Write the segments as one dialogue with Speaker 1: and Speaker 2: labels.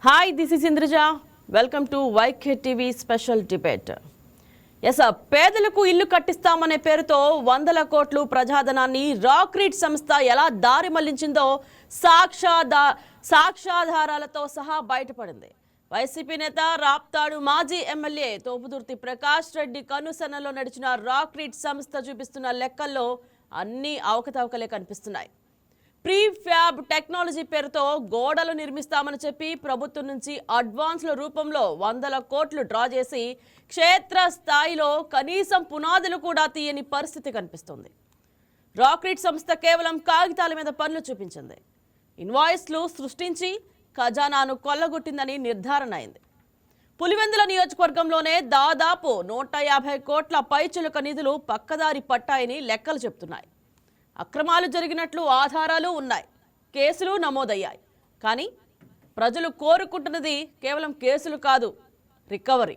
Speaker 1: Hi, this is Indraja. Welcome to YK TV special debate. పేదలకు ఇల్లు కట్టిస్తామనే పేరుతో వందల కోట్లు ప్రజాధనాన్ని రాక్రీట్ సంస్థ ఎలా దారి మళ్లించిందో సాక్ష్యాధారాలతో సహా బయటపడింది. వైసీపీ నేత రాప్తాడు మాజీ ఎమ్మెల్యే తోపుదుర్తి ప్రకాష్ రెడ్డి కనుసన్నలో నడిచిన రాక్రీట్ సంస్థ చూపిస్తున్న లెక్కల్లో అన్ని అవకతవకలే కనిపిస్తున్నాయి. ప్రీఫ్యాబ్ టెక్నాలజీ పేరుతో గోడలు నిర్మిస్తామని చెప్పి ప్రభుత్వం నుంచి అడ్వాన్స్ల రూపంలో వందల కోట్లు డ్రా చేసి క్షేత్రస్థాయిలో కనీసం పునాదులు కూడా తీయని పరిస్థితి కనిపిస్తుంది. రాక్రీట్ సంస్థ కేవలం కాగితాల మీద పనులు చూపించింది. ఇన్వాయిస్లు సృష్టించి ఖజానాను కొల్లగొట్టిందని నిర్ధారణ అయింది. పులివెందుల నియోజకవర్గంలోనే దాదాపు 150 కోట్ల పైచిలుక నిధులు పక్కదారి పట్టాయని లెక్కలు చెప్తున్నాయి. అక్రమాలు జరిగినట్లు ఆధారాలు ఉన్నాయి, కేసులు నమోదయ్యాయి. కానీ ప్రజలు కోరుకుంటున్నది కేవలం కేసులు కాదు, రికవరీ.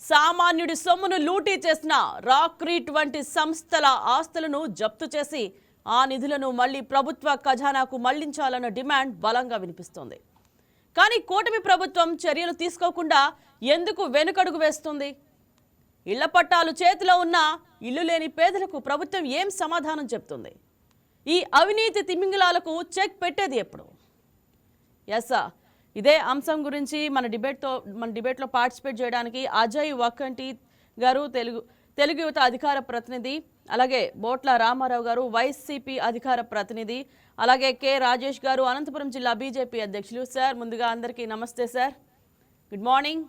Speaker 1: సామాన్యుడి సొమ్మును లూటీ చేసిన రాక్రీట్ వంటి సంస్థల ఆస్తులను జప్తు చేసి ఆ నిధులను మళ్లీ ప్రభుత్వ ఖజానాకు మళ్లించాలన్న డిమాండ్ బలంగా వినిపిస్తోంది. కానీ కూటమి ప్రభుత్వం చర్యలు తీసుకోకుండా ఎందుకు వెనుకడుగు వేస్తుంది? ఇళ్ల పట్టాలు చేతిలో ఉన్న ఇల్లు లేని పేదలకు ప్రభుత్వం ఏం సమాధానం చెప్తుంది? ఈ అవినీతి తిమింగలాలకు చెక్ పెట్టేది ఎప్పుడు? ఇదే అంశం గురించి మన డిబేట్లో పార్టిసిపేట్ చేయడానికి అజయ్ వక్కంటి గారు తెలుగు యువత అధికార ప్రతినిధి, అలాగే బోట్ల రామారావు గారు వైసీపీ అధికార ప్రతినిధి, అలాగే కె రాజేష్ గారు అనంతపురం జిల్లా బీజేపీ అధ్యక్షులు. సార్, ముందుగా అందరికీ నమస్తే సార్, గుడ్ మార్నింగ్.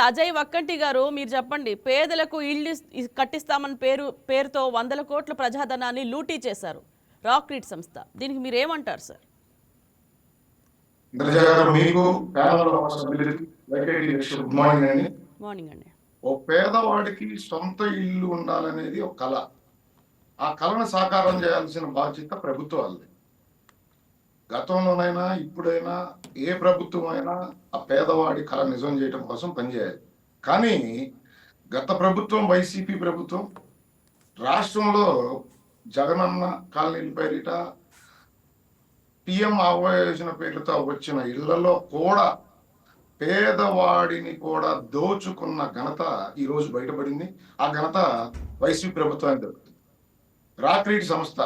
Speaker 1: అజయ్ వక్కంటి గారు, మీరు చెప్పండి. పేదలకు ఇల్లు కట్టిస్తామని పేరుతో వందల కోట్ల ప్రజాధనాన్ని లూటీ చేశారు రాక్రీట్ సంస్థ. దీనికి మీరు ఏమంటారు సార్? మార్నింగ్ అండి.
Speaker 2: ఓ పేదవాడికి సొంత ఇల్లు ఉండాలనేది ఒక కళ. ఆ కళను సాకారం చేయాల్సిన బాధ్యత ప్రభుత్వాలది. గతంలోనైనా ఇప్పుడైనా ఏ ప్రభుత్వం అయినా ఆ పేదవాడి కళ నిజం చేయడం కోసం పనిచేయాలి. కానీ గత ప్రభుత్వం, వైసీపీ ప్రభుత్వం రాష్ట్రంలో జగనన్న కాలనీల పేరిట, పిఎం ఆవాస్ యోజన పేరుతో వచ్చిన ఇళ్లలో కూడా పేదవాడిని కూడా దోచుకున్న ఘనత ఈరోజు బయటపడింది. ఆ ఘనత వైసీపీ ప్రభుత్వానికి దొరుకుతుంది. రాక్రీట్ సంస్థ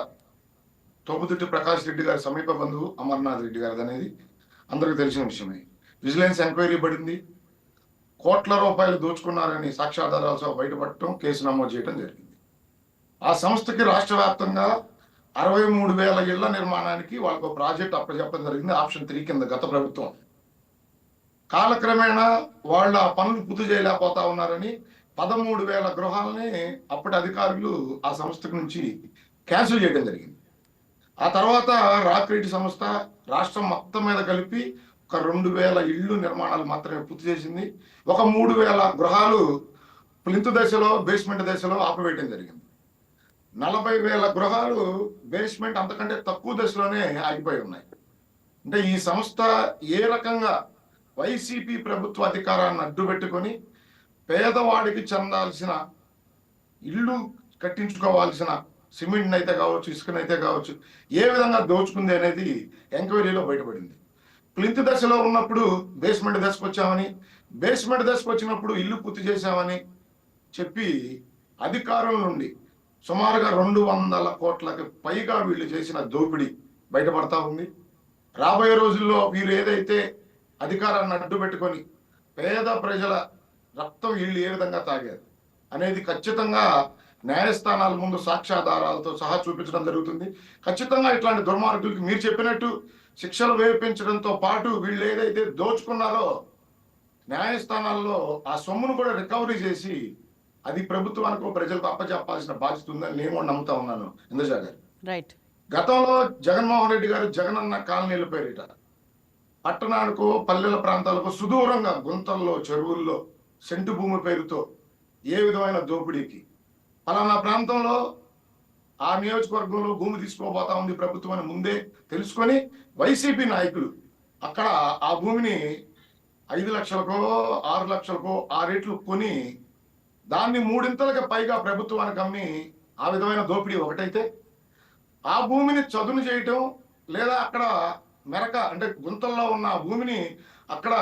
Speaker 2: తోపుదుర్తి ప్రకాష్ రెడ్డి గారి సమీప బంధువు అమర్నాథ్ రెడ్డి గారిది అనేది అందరికీ తెలిసిన విషయమే. విజిలెన్స్ ఎంక్వైరీ పడింది. కోట్ల రూపాయలు దోచుకున్నారని సాక్ష్యాధారాలతో బయటపడటం, కేసు నమోదు చేయడం జరిగింది. ఆ సంస్థకి రాష్ట్ర వ్యాప్తంగా 63,000 ఇళ్ల నిర్మాణానికి వాళ్ళకు ప్రాజెక్ట్ అప్పచెప్పడం జరిగింది, ఆప్షన్ 3 కింద గత ప్రభుత్వం. కాలక్రమేణా వాళ్ళు ఆ పనులు పూర్తి చేయలేకపోతా ఉన్నారని 13,000 గృహాలని అప్పటి అధికారులు ఆ సంస్థ నుంచి క్యాన్సిల్ చేయడం జరిగింది. ఆ తర్వాత రాక్రీట్ సంస్థ రాష్ట్రం మొత్తం మీద కలిపి ఒక 2,000 ఇళ్ళు నిర్మాణాలు మాత్రమే పూర్తి చేసింది. ఒక 3,000 గృహాలు ప్లింత్ దశలో, బేస్మెంట్ దశలో ఆపివేయడం జరిగింది. 40,000 గృహాలు బేస్మెంట్ అంతకంటే తక్కువ దశలోనే ఆగిపోయి ఉన్నాయి. అంటే ఈ సంస్థ ఏ రకంగా వైసీపీ ప్రభుత్వ అధికారాన్ని అడ్డుపెట్టుకొని పేదవాడికి చెందాల్సిన ఇల్లు కట్టించుకోవాల్సిన సిమెంట్ అయితే కావచ్చు, ఇసుకనైతే కావచ్చు, ఏ విధంగా దోచుకుంది అనేది ఎంక్వైరీలో బయటపడింది. ప్లింత్ దశలో ఉన్నప్పుడు బేస్మెంట్ దశకు వచ్చామని, బేస్మెంట్ దశకు వచ్చినప్పుడు ఇల్లు పూర్తి చేశామని చెప్పి అధికారుల నుండి సుమారుగా 200 కోట్లకి పైగా వీళ్ళు చేసిన దోపిడీ బయటపడతా ఉంది. రాబోయే రోజుల్లో వీరు ఏదైతే అధికారాన్ని అడ్డు పెట్టుకొని పేద ప్రజల రక్తం వీళ్ళు ఏ విధంగా తాగారు అనేది ఖచ్చితంగా న్యాయస్థానాల ముందు సాక్ష్యాధారాలతో సహా చూపించడం జరుగుతుంది. ఖచ్చితంగా ఇట్లాంటి దుర్మార్గులకి మీరు చెప్పినట్టు శిక్షలు వేయించడంతో పాటు వీళ్ళు ఏదైతే దోచుకున్నారో న్యాయస్థానాల్లో ఆ సొమ్మును కూడా రికవరీ చేసి అది ప్రభుత్వానికి, ప్రజలకు అప్పచెప్పాల్సిన బాధ్యత ఉందని నేను నమ్ముతా ఉన్నాను. ఇంద్రజా గారు, గతంలో జగన్మోహన్ రెడ్డి గారు జగనన్న కాలనీల పేరిట పట్టణానికో పల్లెల ప్రాంతాలకు సుదూరంగా గుంతల్లో, చెరువుల్లో సెంటు భూమి పేరుతో ఏ విధమైన దోపిడీకి, ఫలానా ప్రాంతంలో ఆ నియోజకవర్గంలో భూమి తీసుకోబోతా ఉంది ప్రభుత్వం అని ముందే తెలుసుకొని వైసీపీ నాయకులు అక్కడ ఆ భూమిని 5 లక్షలకో 6 లక్షలకో ఆ రేట్లు కొని దాన్ని 3 పైగా ప్రభుత్వానికి అమ్మి ఆ విధమైన దోపిడీ ఒకటైతే, ఆ భూమిని చదును చేయటం లేదా అక్కడ మెరక అంటే గుంతల్లో ఉన్న ఆ భూమిని అక్కడ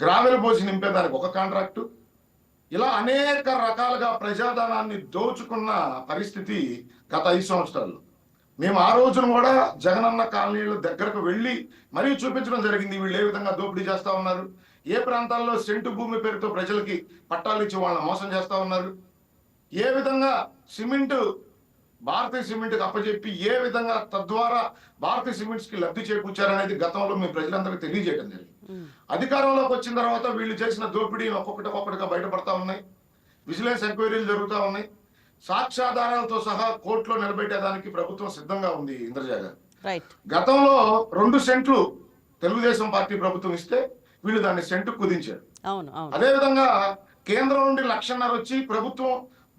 Speaker 2: గ్రావెల్ పోసి నింపేదానికి ఒక కాంట్రాక్టు. ఇలా అనేక రకాలుగా ప్రజాధనాన్ని దోచుకున్న పరిస్థితి గత 5 సంవత్సరాలు. మేము ఆ రోజున కూడా జగనన్న కాలనీల దగ్గరకు వెళ్ళి మరీ చూపించడం జరిగింది. వీళ్ళు ఏ విధంగా దోపిడీ చేస్తా ఉన్నారు, ఏ ప్రాంతాల్లో సెంటు భూమి పేరుతో ప్రజలకి పట్టాలు ఇచ్చి వాళ్ళని మోసం చేస్తా ఉన్నారు, ఏ విధంగా సిమెంట్ భారతీయ సిమెంట్కి అప్పచెప్పి ఏ విధంగా తద్వారా భారతీయ సిమెంట్స్ కి లబ్ధి చేకూర్చారనేది గతంలో మేము ప్రజలందరికీ తెలియజేయడం జరిగింది. అధికారంలోకి వచ్చిన తర్వాత వీళ్ళు చేసిన దోపిడీ ఒక్కొక్కటిగా బయటపడతా ఉన్నాయి. విజిలెన్స్ ఎంక్వైరీలు జరుగుతూ ఉన్నాయి. సాక్ష్యాధారాలతో సహా కోర్టులో నిలబెట్టేదానికి ప్రభుత్వం సిద్ధంగా ఉంది. ఇంద్రజా గారు, గతంలో 2 సెంట్లు తెలుగుదేశం పార్టీ ప్రభుత్వం ఇస్తే వీళ్ళు దాన్ని సెంటు కుదించారు. అదేవిధంగా కేంద్రం నుండి 1,50,000 వచ్చి ప్రభుత్వం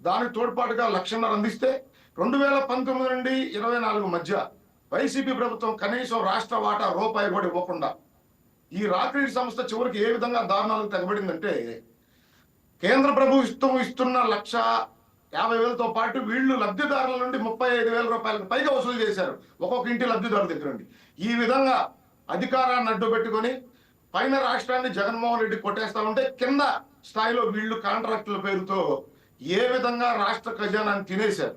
Speaker 2: దానికి తోడ్పాటుగా 1,50,000 అందిస్తే 2019 నుండి 24 మధ్య వైసీపీ ప్రభుత్వం కనీసం రాష్ట్ర వాటా రూపాయి కూడా ఇవ్వకుండా ఈ రాక్రీడ్ సంస్థ చివరికి ఏ విధంగా దారుణాలకు తెగబడిందంటే, కేంద్ర ప్రభుత్వం ఇస్తున్న 1,50,000తో పాటు వీళ్ళు లబ్ధిదారుల నుండి 35,000 రూపాయలకు పైగా వసూలు చేశారు ఒక్కొక్క ఇంటి లబ్ధిదారుల దగ్గర నుండి. ఈ విధంగా అధికారాన్ని అడ్డు పెట్టుకొని పైన రాష్ట్రాన్ని జగన్మోహన్ రెడ్డి కొట్టేస్తా ఉంటే కింద స్థాయిలో వీళ్ళు కాంట్రాక్టుల పేరుతో ఏ విధంగా రాష్ట్ర ఖజానాన్ని తినేశారు.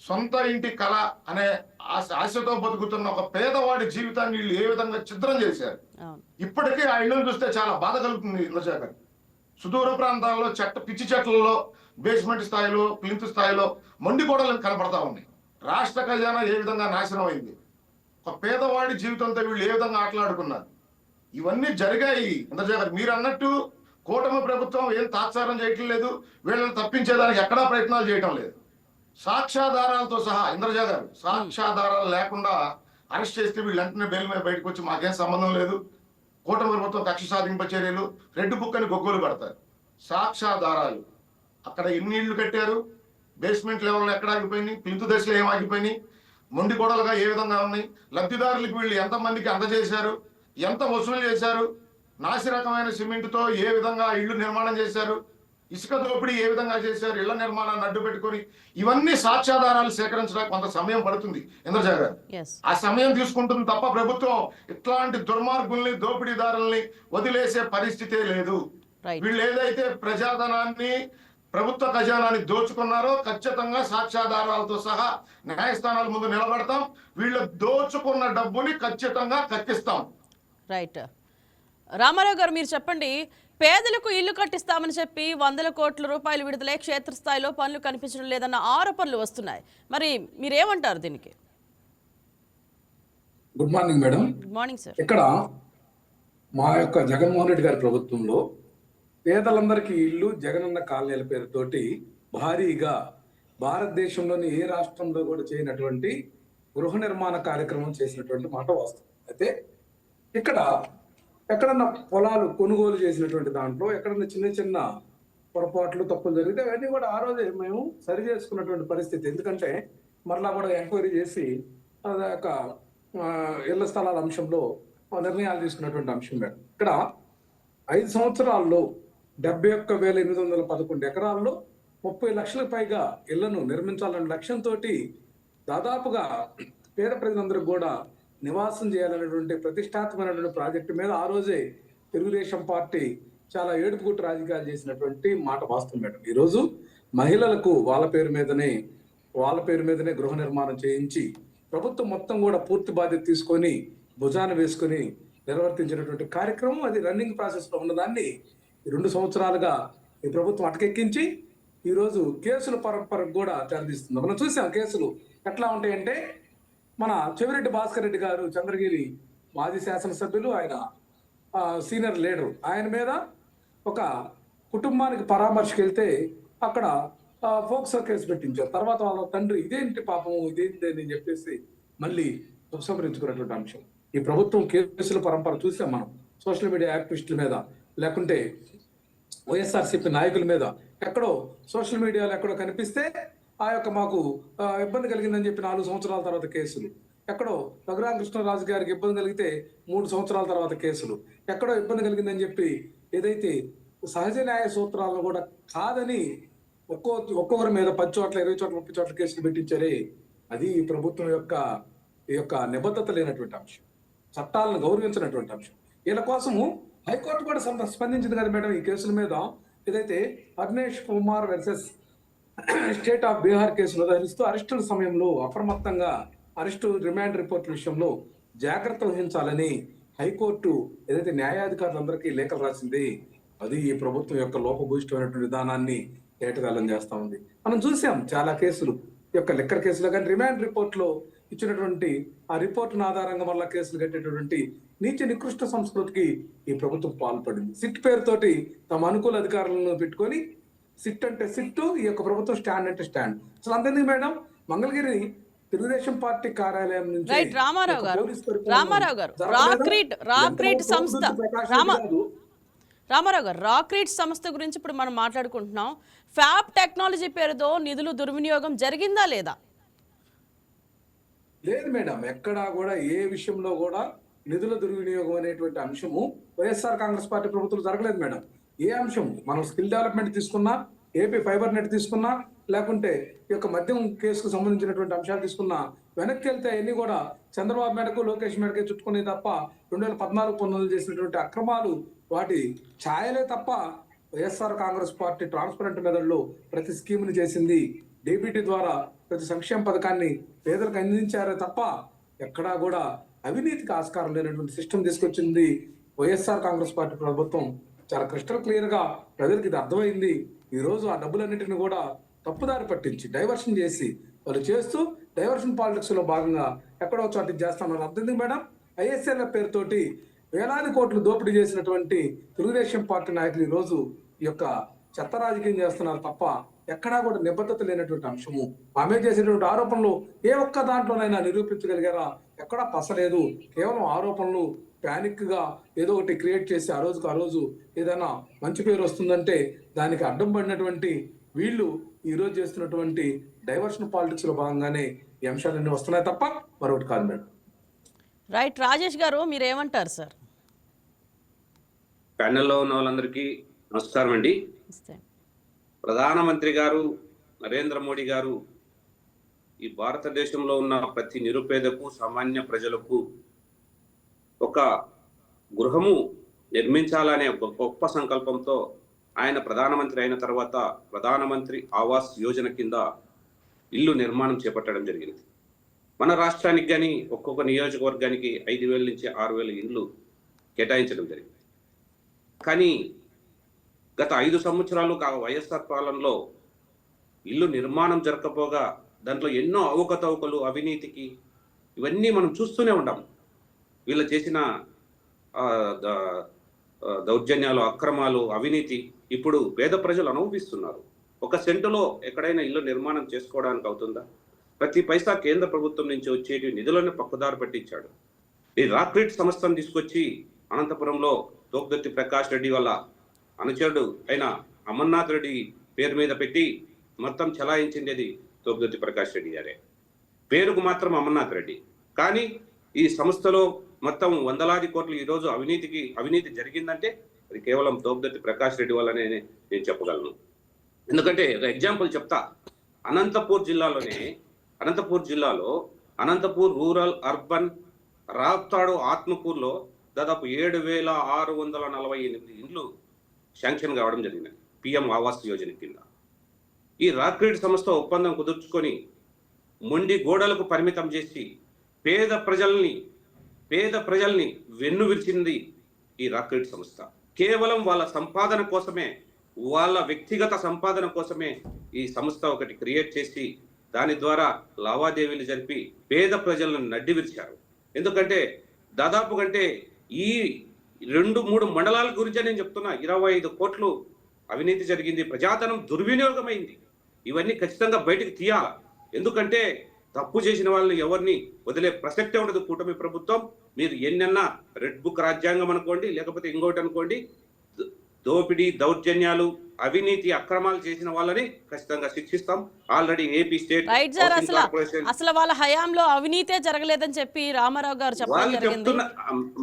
Speaker 2: సొంత ఇంటి కళ అనే ఆశతో బతుకుతున్న ఒక పేదవాడి జీవితాన్ని వీళ్ళు ఏ విధంగా ఛిద్రం చేశారు. ఇప్పటికీ ఆ ఇళ్లను చూస్తే చాలా బాధ కలుగుతుంది. ఇంద్రశేఖర్, సుదూర ప్రాంతాల్లో పిచ్చి చెట్లలో బేస్మెంట్ స్థాయిలో ప్లింత్ స్థాయిలో మొండి గోడలు కనపడతా ఉన్నాయి. రాష్ట్ర ఖజానా ఏ విధంగా నాశనం అయింది, ఒక పేదవాడి జీవితంతో వీళ్ళు ఏ విధంగా ఆటలాడుకున్నారు, ఇవన్నీ జరిగాయి. ఇంద్రశేఖర్, మీరు అన్నట్టు కూటమి ప్రభుత్వం ఏం తాత్సారం చేయటం లేదు, వీళ్ళని తప్పించేదానికి ఎక్కడా ప్రయత్నాలు చేయటం లేదు. సాక్ష్యాధారాలతో సహా ఇంద్రజా గారు, సాక్ష్యాధారాలు లేకుండా అరెస్ట్ చేస్తే వీళ్ళు వెంటనే బెయిల్ మీద బయటకు వచ్చి మాకేం సంబంధం లేదు, కూటమి ప్రభుత్వం కక్ష సాధింప చర్యలు, రెడ్ బుక్ అని గొగ్గోలు పడతారు. సాక్ష్యాధారాలు, అక్కడ ఎన్ని ఇళ్లు కట్టారు, బేస్మెంట్ లెవెల్లో ఎక్కడ ఆగిపోయినాయి, ప్లింత్ దశలో ఏం ఆగిపోయినాయి, మొండి గోడలుగా ఏ విధంగా ఉన్నాయి, లబ్ధిదారులకు వీళ్ళు ఎంతమందికి అందజేశారు, ఎంత వసూలు చేశారు, నాసి రకమైన సిమెంట్తో ఏ విధంగా ఇళ్లు నిర్మాణం చేశారు, ఇసుక దోపిడీ ఏ విధంగా చేశారు, ఇళ్ల నిర్మాణాన్ని అడ్డు పెట్టుకొని, ఇవన్నీ సాక్ష్యాధారాలు సేకరించడానికి కొంత సమయం పడుతుంది ఇంద్రజా గారు. ఆ సమయం తీసుకుంటుంది తప్ప ప్రభుత్వం ఇట్లాంటి దుర్మార్గుల్ని దోపిడీదారుల్ని వదిలేసే పరిస్థితే లేదు. వీళ్ళు ఏదైతే ప్రజాధనాన్ని ప్రభుత్వ ఖజానాన్ని దోచుకున్నారో ఖచ్చితంగా సాక్ష్యాధారాలతో సహా న్యాయస్థానాల ముందు నిలబడతాం. వీళ్ళు దోచుకున్న డబ్బుని ఖచ్చితంగా కక్కిస్తాం.
Speaker 1: రైట్. రామారావు గారు, మీరు చెప్పండి, పేదలకు ఇల్లు కట్టిస్తామని చెప్పి 100 కోట్ల రూపాయలు విడుదలై క్షేత్రస్థాయిలో పనులు కనిపించడం లేదన్న ఆరోపణలు వస్తున్నాయి. మరి మీరేమంటారు దీనికి?
Speaker 3: Good morning madam.
Speaker 1: Good morning sir.
Speaker 3: ఇక్కడ మా యొక్క జగన్మోహన్ రెడ్డి గారి ప్రభుత్వంలో పేదలందరికీ ఇల్లు జగనన్న కాలనీల పేరుతోటి భారీగా భారతదేశంలోని ఏ రాష్ట్రంలో కూడా చేయనటువంటి గృహ నిర్మాణ కార్యక్రమం చేసినటువంటి మాట వాస్తవం. అయితే ఇక్కడ ఎక్కడన్నా పొలాలు కొనుగోలు చేసినటువంటి దాంట్లో ఎక్కడన్నా చిన్న చిన్న పొరపాట్లు తప్పులు జరిగితే అవన్నీ కూడా ఆ రోజే మేము సరి చేసుకున్నటువంటి పరిస్థితి. ఎందుకంటే మరలా కూడా ఎంక్వైరీ చేసి అది యొక్క ఇళ్ల స్థలాల అంశంలో నిర్ణయాలు తీసుకున్నటువంటి అంశం మేడం. ఇక్కడ 5 సంవత్సరాల్లో 71,811 ఎకరాల్లో 30 లక్షలకు పైగా ఇళ్లను నిర్మించాలనే లక్ష్యంతో దాదాపుగా పేద ప్రజలందరికీ కూడా నివాసం చేయాలనేటువంటి ప్రతిష్టాత్మకమైనటువంటి ప్రాజెక్టు మీద ఆ రోజే తెలుగుదేశం పార్టీ చాలా ఏడుపుగుట్టు రాజకీయాలు చేసినటువంటి మాట వాస్తవం మేడం. ఈరోజు మహిళలకు వాళ్ళ పేరు మీదనే గృహ నిర్మాణం చేయించి ప్రభుత్వం మొత్తం కూడా పూర్తి బాధ్యత తీసుకొని భుజాన వేసుకొని నిర్వర్తించినటువంటి కార్యక్రమం, అది రన్నింగ్ ప్రాసెస్ లో ఉన్నదాన్ని 2 సంవత్సరాలుగా ఈ ప్రభుత్వం అటకెక్కించి ఈరోజు కేసుల పరంపరకు కూడా తెరదీస్తుంది. మనం చూసాం కేసులు ఎట్లా ఉంటాయంటే, మన చెవిరెడ్డి భాస్కర్ రెడ్డి గారు చంద్రగిరి మాజీ శాసనసభ్యులు, ఆయన సీనియర్ లీడరు, ఆయన మీద ఒక కుటుంబానికి పరామర్శకు వెళ్తే అక్కడ ఫోక్సో కేసు పెట్టించారు. తర్వాత వాళ్ళ తండ్రి ఇదేంటి పాపం ఇదేంటి అని చెప్పేసి మళ్ళీ ఉపసంహరించుకున్నటువంటి అంశం. ఈ ప్రభుత్వం కేసుల పరంపర చూసాం మనం. సోషల్ మీడియా యాక్టివిస్టుల మీద, లేకుంటే వైఎస్ఆర్సీపీ నాయకుల మీద ఎక్కడో సోషల్ మీడియాలో ఎక్కడో కనిపిస్తే ఆ యొక్క మాకు ఇబ్బంది కలిగిందని చెప్పి 4 సంవత్సరాల తర్వాత కేసులు, ఎక్కడో రఘురామకృష్ణరాజు గారికి ఇబ్బంది కలిగితే 3 సంవత్సరాల తర్వాత కేసులు, ఎక్కడో ఇబ్బంది కలిగిందని చెప్పి ఏదైతే సహజ న్యాయ సూత్రాలను కూడా కాదని ఒక్కొక్కరి మీద 10 చోట్ల 20 చోట్ల 30 చోట్ల కేసులు పెట్టించారే, అది ఈ ప్రభుత్వం యొక్క నిబద్ధత లేనటువంటి అంశం. చట్టాలను గౌరవించినటువంటి అంశం. వీళ్ళ కోసము హైకోర్టు కూడా స్పందించింది కదా మేడం ఈ కేసుల మీద. ఏదైతే Agnesh Kumar versus state of Bihar కేసులో ధరిస్తూ అరెస్టుల సమయంలో అప్రమత్తంగా అరెస్టు రిమాండ్ రిపోర్ట్ విషయంలో జాగ్రత్త వహించాలని హైకోర్టు ఏదైతే న్యాయాధికారులందరికీ లేఖలు రాసింది, అది ఈ ప్రభుత్వం యొక్క లోపభూయిష్టమైనటువంటి విధానాన్ని ఏటగాలం చేస్తా ఉంది. మనం చూసాం చాలా కేసులు యొక్క లిక్కర్ కేసులో కానీ రిమాండ్ రిపోర్ట్ లో ఇచ్చినటువంటి ఆ రిపోర్టును ఆధారంగా వల్ల కేసులు కట్టేటటువంటి నీచ నికృష్ట సంస్కృతికి ఈ ప్రభుత్వం పాల్పడింది. సిట్ పేరుతోటి తమ అనుకూల అధికారులను పెట్టుకొని సిట్ అంటే సిట్టు, ఈ యొక్క ప్రభుత్వం స్టాండ్ అంటే స్టాండ్. అసలు అంతేందుకు మేడం, మంగళగిరి తెలుగుదేశం పార్టీ కార్యాలయం నుంచి
Speaker 1: రైట్ రామారావు గారు రాక్రీట్ సంస్థ గురించి ఇప్పుడు మనం మాట్లాడుకుంటున్నాం. ఫ్యాబ్ టెక్నాలజీ పేరుతో నిధులు దుర్వినియోగం జరిగిందా లేదా?
Speaker 3: లేదు మేడం, ఎక్కడా కూడా ఏ విషయంలో కూడా నిధుల దుర్వినియోగం అనేటువంటి అంశము వైఎస్ఆర్ కాంగ్రెస్ పార్టీ ప్రభుత్వం జరగలేదు మేడం. ఏ అంశం మనం స్కిల్ డెవలప్మెంట్ తీసుకున్నా, ఏపీ ఫైబర్ నెట్ తీసుకున్నా, లేకుంటే ఈ యొక్క మద్యం కేసుకు సంబంధించినటువంటి అంశాలు తీసుకున్నా, వెనక్కి వెళ్తే అన్ని కూడా చంద్రబాబు మేడకు లోకేష్ మేడకే చుట్టుకునే తప్ప 2014 చేసినటువంటి అక్రమాలు వాటి ఛాయలే తప్ప వైఎస్ఆర్ కాంగ్రెస్ పార్టీ ట్రాన్స్పరెంట్ మెథడ్లో ప్రతి స్కీమ్ని చేసింది. డీబీటీ ద్వారా ప్రతి సంక్షేమ పథకాన్ని పేదలకు అందించారే తప్ప ఎక్కడా కూడా అవినీతికి ఆస్కారం లేనటువంటి సిస్టమ్ తీసుకొచ్చింది వైఎస్ఆర్ కాంగ్రెస్ పార్టీ ప్రభుత్వం. చాలా క్రిస్టల్ క్లియర్ గా ప్రజలకు ఇది అర్థమైంది. ఈ రోజు ఆ డబ్బులన్నింటినీ కూడా తప్పుదారి పట్టించి డైవర్షన్ చేసి వాళ్ళు చేస్తూ డైవర్షన్ పాలిటిక్స్ లో భాగంగా ఎక్కడో చోట చేస్తున్నారు. అర్థం మేడం, ఐఎస్ఎల్ పేరుతోటి వేలాది కోట్లు దోపిడీ చేసినటువంటి తెలుగుదేశం పార్టీ నాయకులు ఈ రోజు ఈ యొక్క చెత్త రాజకీయం చేస్తున్నారు తప్ప ఎక్కడా కూడా నిబద్ధత లేనటువంటి అంశము. ఆమె చేసేటువంటి ఆరోపణలు ఏ ఒక్క దాంట్లోనైనా నిరూపించగలిగారా? ఎక్కడా పసలేదు. కేవలం ఆరోపణలు, ప్యానిక్ గా ఏదో ఒకటి క్రియేట్ చేసి ఆ రోజు ఏదైనా మంచి పేరు వస్తుందంటే దానికి అడ్డం పడినటువంటి వీళ్ళు ఈ రోజు చేస్తున్నటువంటి డైవర్షన్ పాలిటిక్స్ లో భాగంగానే ఈ అంశాలన్నీ వస్తున్నాయి తప్ప మరొకటి కాదు మేడం.
Speaker 1: రైట్ రాజేష్ గారు, మీరేమంటారు సార్?
Speaker 4: ప్యానెల్లో ఉన్న వాళ్ళందరికీ నమస్కారం అండి. ప్రధానమంత్రి గారు నరేంద్ర మోడీ గారు ఈ భారతదేశంలో ఉన్న ప్రతి నిరుపేదకు, సామాన్య ప్రజలకు ఒక గృహము నిర్మించాలనే ఒక గొప్ప సంకల్పంతో ఆయన ప్రధానమంత్రి అయిన తర్వాత ప్రధానమంత్రి ఆవాస్ యోజన కింద ఇల్లు నిర్మాణం చేపట్టడం జరిగింది. మన రాష్ట్రానికి కానీ ఒక్కొక్క నియోజకవర్గానికి 5,000 నుంచి 6,000 ఇండ్లు కేటాయించడం జరిగింది. కానీ గత 5 సంవత్సరాలు వైఎస్ఆర్ పాలనలో ఇల్లు నిర్మాణం జరగకపోగా దాంట్లో ఎన్నో అవకతవకలు, అవినీతికి ఇవన్నీ మనం చూస్తూనే ఉంటాం. వీళ్ళు చేసిన దౌర్జన్యాలు, అక్రమాలు, అవినీతి ఇప్పుడు పేద ప్రజలు అనుభవిస్తున్నారు. ఒక సెంటులో ఎక్కడైనా ఇల్లు నిర్మాణం చేసుకోవడానికి అవుతుందా? ప్రతి పైసా కేంద్ర ప్రభుత్వం నుంచి వచ్చేటి నిధులను పక్కదారి పట్టించాడు. ఈ రాక్రీట్ సంస్థను తీసుకొచ్చి అనంతపురంలో తోపుదొత్తి ప్రకాష్ రెడ్డి వల్ల అనుచరుడు అయిన అమర్నాథ్ రెడ్డి పేరు మీద పెట్టి మొత్తం చలాయించింది తోపుదొత్తి ప్రకాష్ రెడ్డి గారే. పేరుకు మాత్రం అమర్నాథ్ రెడ్డి, కానీ ఈ సంస్థలో మొత్తం వందలాది కోట్లు ఈరోజు అవినీతి జరిగిందంటే అది కేవలం తోపుదొత్తి ప్రకాష్ రెడ్డి వల్లనే నేను చెప్పగలను. ఎందుకంటే ఒక ఎగ్జాంపుల్ చెప్తా. అనంతపూర్ జిల్లాలో అనంతపూర్ రూరల్, అర్బన్, రాప్తాడు, ఆత్మకూరులో దాదాపు 7,648 ఇండ్లు శాంక్షన్ కావడం జరిగింది పిఎం ఆవాస్ యోజన కింద. ఈ రాక్రీట్ సంస్థ ఒప్పందం కుదుర్చుకొని మొండి గోడలకు పరిమితం చేసి పేద ప్రజల్ని వెన్ను విరిచింది ఈ రాక్రీట్ సంస్థ. కేవలం వాళ్ళ సంపాదన కోసమే, వాళ్ళ వ్యక్తిగత సంపాదన కోసమే ఈ సంస్థ ఒకటి క్రియేట్ చేసి దాని ద్వారా లావాదేవీలు జరిపి పేద ప్రజలను నడ్డి విరిచారు. ఎందుకంటే దాదాపు కంటే ఈ 2-3 మండలాల గురించే నేను చెప్తున్నా, 25 కోట్లు అవినీతి జరిగింది, ప్రజాధనం దుర్వినియోగమైంది. ఇవన్నీ ఖచ్చితంగా బయటకు తీయాలి. ఎందుకంటే తప్పు చేసిన వాళ్ళని ఎవరిని వదిలే ప్రసక్తే ఉండదు కూటమి ప్రభుత్వం. మీరు ఎన్నన్నా రెడ్ బుక్ రాజ్యాంగం అనుకోండి, లేకపోతే ఇంకోటి అనుకోండి, దోపిడీ, దౌర్జన్యాలు, అవినీతి, అక్రమాలు చేసిన వాళ్ళని ఖచ్చితంగా శిక్షిస్తాం. ఆల్రెడీ ఏపీ స్టేట్
Speaker 1: అసలు వాళ్ళ హయాంలో అవినీతే జరగలేదని చెప్పి రామారావు గారు
Speaker 4: చెప్తున్నా.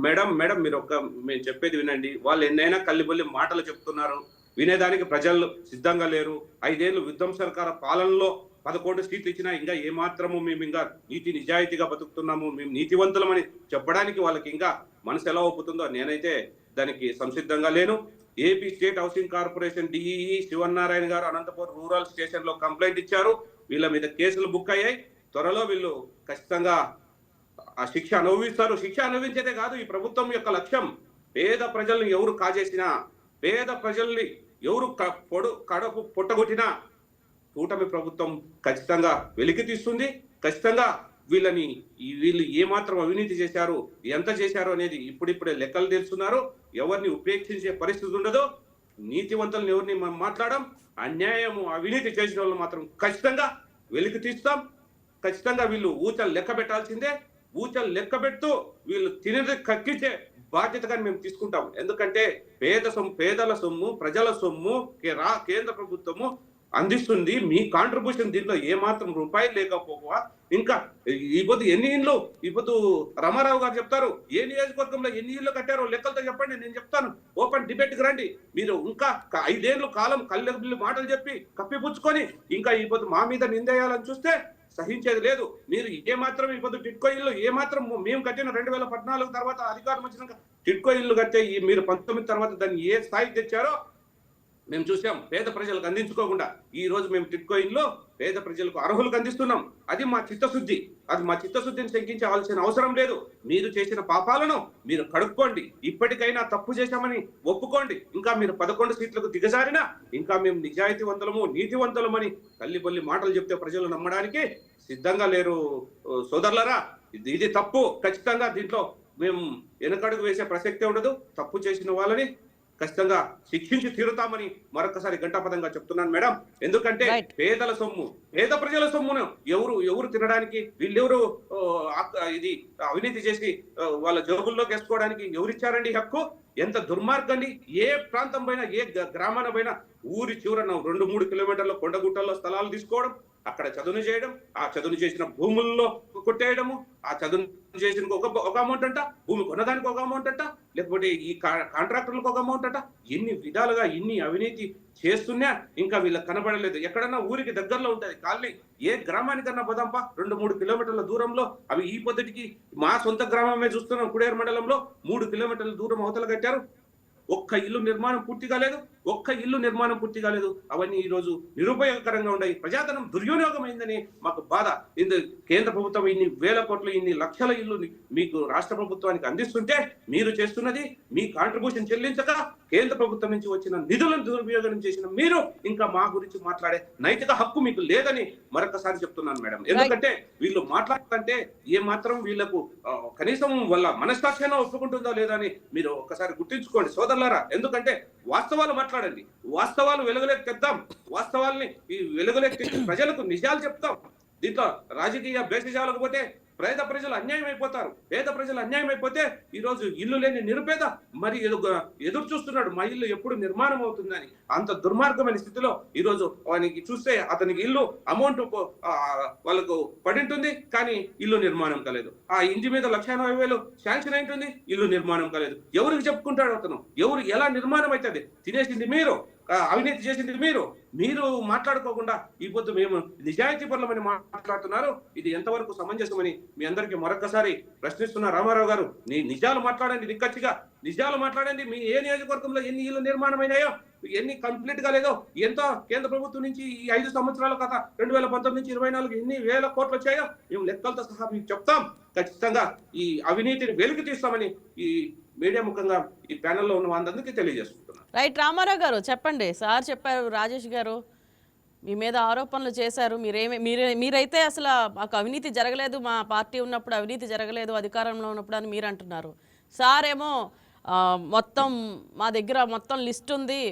Speaker 4: మేడం మీరు మేము చెప్పేది వినండి. వాళ్ళు ఎన్నైనా కల్లిబొల్లి మాటలు చెప్తున్నారు, వినేదానికి ప్రజలు సిద్ధంగా లేరు. 5 ఏళ్ళు విధ్వంసకర పాలనలో 11 సీట్లు ఇచ్చినా ఇంకా ఏమాత్రము మేము ఇంకా నీతి నిజాయితీగా బతుకుతున్నాము, మేము నీతివంతులమని చెప్పడానికి వాళ్ళకి ఇంకా మనసు ఎలా ఒప్పుతుందో నేనైతే దానికి సంసిద్ధంగా లేను. AP state housing corporation DEE Sivanarayana గారు అనంతపురం రూరల్ స్టేషన్ లో కంప్లైంట్ ఇచ్చారు. వీళ్ళ మీద కేసులు బుక్ అయ్యాయి. త్వరలో వీళ్ళు ఖచ్చితంగా ఆ శిక్ష అనుభవిస్తారు. శిక్ష అనుభవించేదే కాదు, ఈ ప్రభుత్వం యొక్క లక్ష్యం పేద ప్రజల్ని ఎవరు కాజేసినా, పేద ప్రజల్ని ఎవరు కడపు పొట్టగొట్టినా కూటమి ప్రభుత్వం ఖచ్చితంగా వెలికి తీస్తుంది. ఖచ్చితంగా వీళ్ళు ఏమాత్రం అవినీతి చేశారు, ఎంత చేశారు అనేది ఇప్పుడిప్పుడే లెక్కలు తెలుస్తున్నారు. ఎవరిని ఉపేక్షించే పరిస్థితి ఉండదు. నీతివంతులను ఎవరిని మనం మాట్లాడడం, అన్యాయము అవినీతి చేసిన వాళ్ళు మాత్రం ఖచ్చితంగా వెలికి తీస్తాం. ఖచ్చితంగా వీళ్ళు ఊచలు లెక్క పెట్టాల్సిందే. ఊచలు లెక్క పెడుతూ వీళ్ళు తినేది కక్కించే బాధ్యతగా మేము తీసుకుంటాం. ఎందుకంటే పేదల సొమ్ము, ప్రజల సొమ్ము కేంద్ర ప్రభుత్వము అందిస్తుంది. మీ కాంట్రిబ్యూషన్ దీంట్లో ఏమాత్రం రూపాయలు లేకపోవా. ఇంకా ఇప్పుడు ఎన్ని ఇళ్ళు, ఇప్పుడు రామారావు గారు చెప్తారు ఏ నియోజకవర్గంలో ఎన్ని ఇళ్ళు కట్టారో లెక్కలతో చెప్పండి, నేను చెప్తాను. ఓపెన్ డిబేట్కి రండి. మీరు ఇంకా 5 ఏళ్ళు కాలం కళ్ళెబిల్లి మాటలు చెప్పి కప్పిపుచ్చుకొని ఇంకా ఇప్పుడు మా మీద నిందేయాలని చూస్తే సహించేది లేదు. మీరు ఏమాత్రం ఇప్పుడు టిట్కో ఇల్లు ఏమాత్రం మేము కట్టిన 2014 తర్వాత అధికారం వచ్చినాక టిట్కో ఇల్లు కట్టే మీరు 19 తర్వాత దాన్ని ఏ స్థాయికి తెచ్చారో మేము చూసాం. పేద ప్రజలకు అందించుకోకుండా ఈ రోజు మేము టిట్కో ఇల్లు పేద ప్రజలకు అర్హులకు అందిస్తున్నాం. అది మా చిత్తశుద్ధి. అది మా చిత్తశుద్ధిని శంకించాల్సిన అవసరం లేదు. మీరు చేసిన పాపాలను మీరు కడుక్కోండి. ఇప్పటికైనా తప్పు చేశామని ఒప్పుకోండి. ఇంకా మీరు 11 సీట్లకు దిగజారినా ఇంకా మేము నిజాయితీవంతులము, నీతివంతులమని తల్లిబల్లి మాటలు చెప్తే ప్రజలు నమ్మడానికి సిద్ధంగా లేరు. సోదరులరా, ఇది తప్పు. ఖచ్చితంగా దీంట్లో మేము వెనకడుగు వేసే ప్రసక్తే ఉండదు. తప్పు చేసిన వాళ్ళని ఖచ్చితంగా శిక్షించి తీరుతామని మరొకసారి ఘంటాపదంగా చెప్తున్నాను మేడం. ఎందుకంటే పేదల సొమ్ము, పేద ప్రజల సొమ్మును ఎవరు తినడానికి, వీళ్ళెవరు ఇది అవినీతి చేసి వాళ్ళ జోబుల్లోకి వేసుకోవడానికి ఎవరిచ్చారండి హక్కు? ఎంత దుర్మార్గండి. ఏ ప్రాంతం పైన, ఏ గ్రామాన పైన ఊరి చివరన 2-3 కిలోమీటర్ల కొండగుట్టల్లో స్థలాలు తీసుకోవడం, అక్కడ చదును చేయడం, ఆ చదును చేసిన భూముల్లో కొట్టేయడము, ఆ చదును చేసిన ఒక అమౌంట్ అంట, భూమి కొనడానికి ఒక అమౌంట్ అంట, లేకపోతే ఈ కాంట్రాక్టర్లకు ఒక అమౌంట్ అంట. ఎన్ని విధాలుగా ఇన్ని అవినీతి చేస్తున్నా ఇంకా వీళ్ళకి కనబడలేదు. ఎక్కడన్నా ఊరికి దగ్గరలో ఉంటుంది కాలనీ, ఏ గ్రామానికన్నా పోదాంపా 2-3 కిలోమీటర్ల దూరంలో. అవి ఈ పొద్దుటికి మా సొంత గ్రామమే చూస్తున్నాం. కుడేరు మండలంలో 3 కిలోమీటర్ల దూరం అవతల కట్టారు. ఒక్క ఇల్లు నిర్మాణం పూర్తి కాలేదు. అవన్నీ ఈ రోజు నిరుపయోగకరంగా ఉన్నాయి. ప్రజాధనం దుర్వినియోగమైందని మాకు బాధ. కేంద్ర ప్రభుత్వం ఇన్ని వేల కోట్లు, ఇన్ని లక్షల ఇల్లు మీకు రాష్ట్ర ప్రభుత్వానికి అందిస్తుంటే మీరు చేస్తున్నది మీ కాంట్రిబ్యూషన్ చెల్లించక కేంద్ర ప్రభుత్వం నుంచి వచ్చిన నిధులను దుర్వినియోగం చేసిన మీరు ఇంకా మా గురించి మాట్లాడే నైతిక హక్కు మీకు లేదని మరొకసారి చెప్తున్నాను మేడం. ఎందుకంటే వీళ్ళు మాట్లాడుతుంటే ఏ మాత్రం వీళ్లకు కనీసం వాళ్ళ మనస్సాక్షిగా ఒప్పుకుంటుందో లేదో అని మీరు ఒకసారి గుర్తించుకోండి సోదరులారా. ఎందుకంటే వాస్తవాలు మాట్లాడండి, వాస్తవాలు వెలుగులోకి తెద్దాం, వాస్తవాల్ని ఈ వెలుగులోకి తెచ్చి ప్రజలకు నిజాలు చెప్తాం. దీంట్లో రాజకీయ భేషజాలకు పోతే పేద ప్రజలు అన్యాయం అయిపోతారు. పేద ప్రజలు అన్యాయం అయిపోతే ఈ రోజు ఇల్లు లేని నిరుపేద మరి ఎదురు చూస్తున్నాడు మా ఇల్లు ఎప్పుడు నిర్మాణం అవుతుందని. అంత దుర్మార్గమైన స్థితిలో ఈ రోజు వానికి చూస్తే అతనికి ఇల్లు అమౌంట్ వాళ్ళకు పడింటుంది, కానీ ఇల్లు నిర్మాణం కాలేదు. ఆ ఇంటి మీద 1,80,000 శాంక్షన్ అయింటుంది, ఇల్లు నిర్మాణం కాలేదు. ఎవరికి చెప్పుకుంటాడు అతను? ఎవరు ఎలా నిర్మాణం అవుతుంది? తినేసింది మీరు, అవినీతి చేసింది మీరు మాట్లాడుకోకుండా ఈ పొద్దు మేము నిజాయితీ పరులమని మాట్లాడుతున్నారు. ఇది ఎంతవరకు సమంజసమని మీ అందరికీ మరొకసారి ప్రశ్నిస్తున్న రామారావు గారు, నిజాలు మాట్లాడండి, నిక్కచ్చిగా నిజాలు మాట్లాడండి. మీ ఏ నియోజకవర్గంలో ఎన్ని ఇళ్ళు నిర్మాణమైనాయో, ఎన్ని కంప్లీట్ గా లేదో, ఎంత కేంద్ర ప్రభుత్వం నుంచి ఈ 5 సంవత్సరాల కథ 2019 నుంచి 24 ఎన్ని వేల కోట్లు వచ్చాయో మేము లెక్కలతో సహా మీకు చెప్తాం. ఖచ్చితంగా ఈ అవినీతిని వెలికి తీస్తామని ఈ మీడియా ముఖంగా ఈ ప్యానెల్లో ఉన్న అందరికీ తెలియజేసుకుంటున్నాను.
Speaker 1: రైట్, రామారావు గారు చెప్పండి. సార్ చెప్పారు, రాజేష్ గారు మీ మీద ఆరోపణలు చేశారు. మీరైతే అసలు మాకు అవినీతి జరగలేదు, మా పార్టీ ఉన్నప్పుడు అవినీతి జరగలేదు, అధికారంలో ఉన్నప్పుడు అని మీరు అంటున్నారు. సార్ ఏమో మొత్తం మా దగ్గర మొత్తం లిస్ట్ ఉంది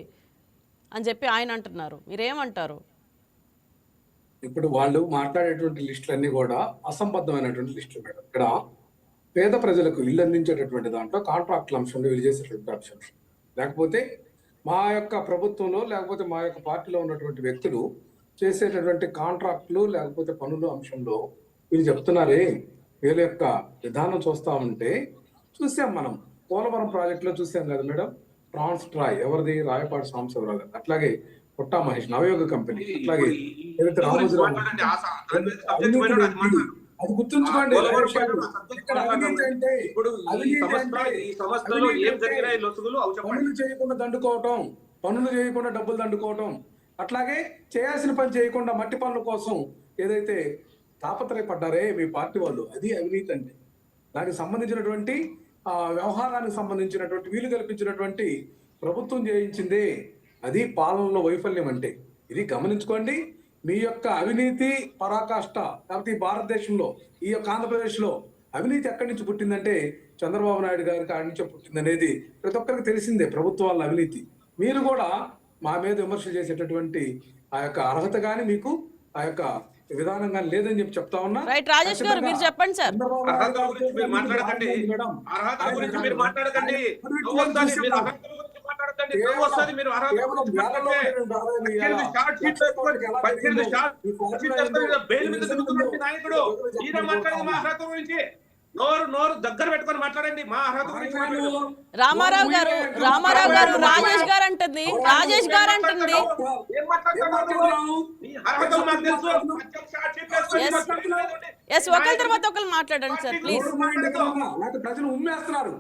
Speaker 1: అని చెప్పి ఆయన అంటున్నారు. మీరేమంటారు?
Speaker 3: ఇప్పుడు వాళ్ళు మాట్లాడేటువంటి లిస్టులన్నీ కూడా అసంబద్ధమైనటువంటి లిస్టులు మేడం. ఇక్కడ పేద ప్రజలకు ఇల్లు అందించేటటువంటి దాంట్లో కాంట్రాక్టుల అంశం, వీళ్ళు చేసేటువంటి అంశం, లేకపోతే మా యొక్క ప్రభుత్వంలో లేకపోతే మా యొక్క పార్టీలో ఉన్నటువంటి వ్యక్తులు చేసేటటువంటి కాంట్రాక్టులు లేకపోతే పనుల అంశంలో వీళ్ళు చెప్తున్నారే, వీళ్ళ యొక్క విధానం చూస్తా ఉంటే చూసాం. మనం పోలవరం ప్రాజెక్టులో చూసాం కదా మేడం, ట్రాన్స్ట్రాయ్ ఎవరిది? రాయపాటి సాంబశివరావు గారు. అట్లాగే పుట్టా మహేష్ నవయోగ కంపెనీ, అట్లాగే ఏదైతే
Speaker 4: ఇప్పుడు గురించి
Speaker 3: రామోజీరావు
Speaker 4: మాట్లాడండి. దాని మీద subject
Speaker 3: అవినీతి
Speaker 4: పోయినాడు, అది
Speaker 3: వ్యక్తి.
Speaker 4: మాట్లాడు.
Speaker 3: అది గుర్తుంచుకోండి.
Speaker 4: పోలవరం
Speaker 3: రమేష్ గారు.
Speaker 4: పైన subject
Speaker 3: ఇక్కడ అవినీతి అంటే
Speaker 4: ఇప్పుడు ఈ సంస్థలో ఏం జరిగినాయి లొసుగులు అవి చెప్పండి.
Speaker 3: పనులు చేయకుండా దండుకోవటం, పనులు చేయకుండా డబ్బులు దండుకోవటం, అట్లాగే చేయాల్సిన పని చేయకుండా మట్టి పనుల కోసం ఏదైతే తాపత్రయపడ్డారే మీ పార్టీ వాళ్ళు, అది అవినీతి అంటే. దానికి సంబంధించినటువంటి వ్యవహారానికి సంబంధించినటువంటి వీలు కల్పించినటువంటి ప్రభుత్వం చేయించిందే అది పాలనలో వైఫల్యం అంటే. ఇది గమనించుకోండి. మీ యొక్క అవినీతి పరాకాష్ట లేకపోతే ఈ భారతదేశంలో ఈ యొక్క ఆంధ్రప్రదేశ్లో అవినీతి ఎక్కడి నుంచి పుట్టిందంటే చంద్రబాబు నాయుడు గారి కాడి నుంచే పుట్టింది అనేది ప్రతి ఒక్కరికి తెలిసిందే. ప్రభుత్వాల అవినీతి. మీరు కూడా మా మీద విమర్శలు చేసేటటువంటి ఆ యొక్క అర్హత కానీ మీకు ఆ యొక్క విధానం కానీ లేదని చెప్పి చెప్తా ఉన్నా.
Speaker 1: రైట్ రాజేష్ గారు మీరు చెప్పండి సార్.
Speaker 4: అర్హత గురించి మీరు మాట్లాడకండి. అర్హత గురించి మీరు మాట్లాడకండి. నాయకుడు ఈయన మాట్లాడేది మా అర్హత గురించి. నోరు దగ్గర పెట్టుకొని మాట్లాడండి. మా అర్హత గురించి
Speaker 1: రామారావు గారు రాజేష్ గారు అంటుంది. ఎస్ ఒకరి తర్వాత ఒకరు మాట్లాడండి సార్ ప్లీజ్.
Speaker 3: ప్రజలు ఉమ్మేస్తున్నారు.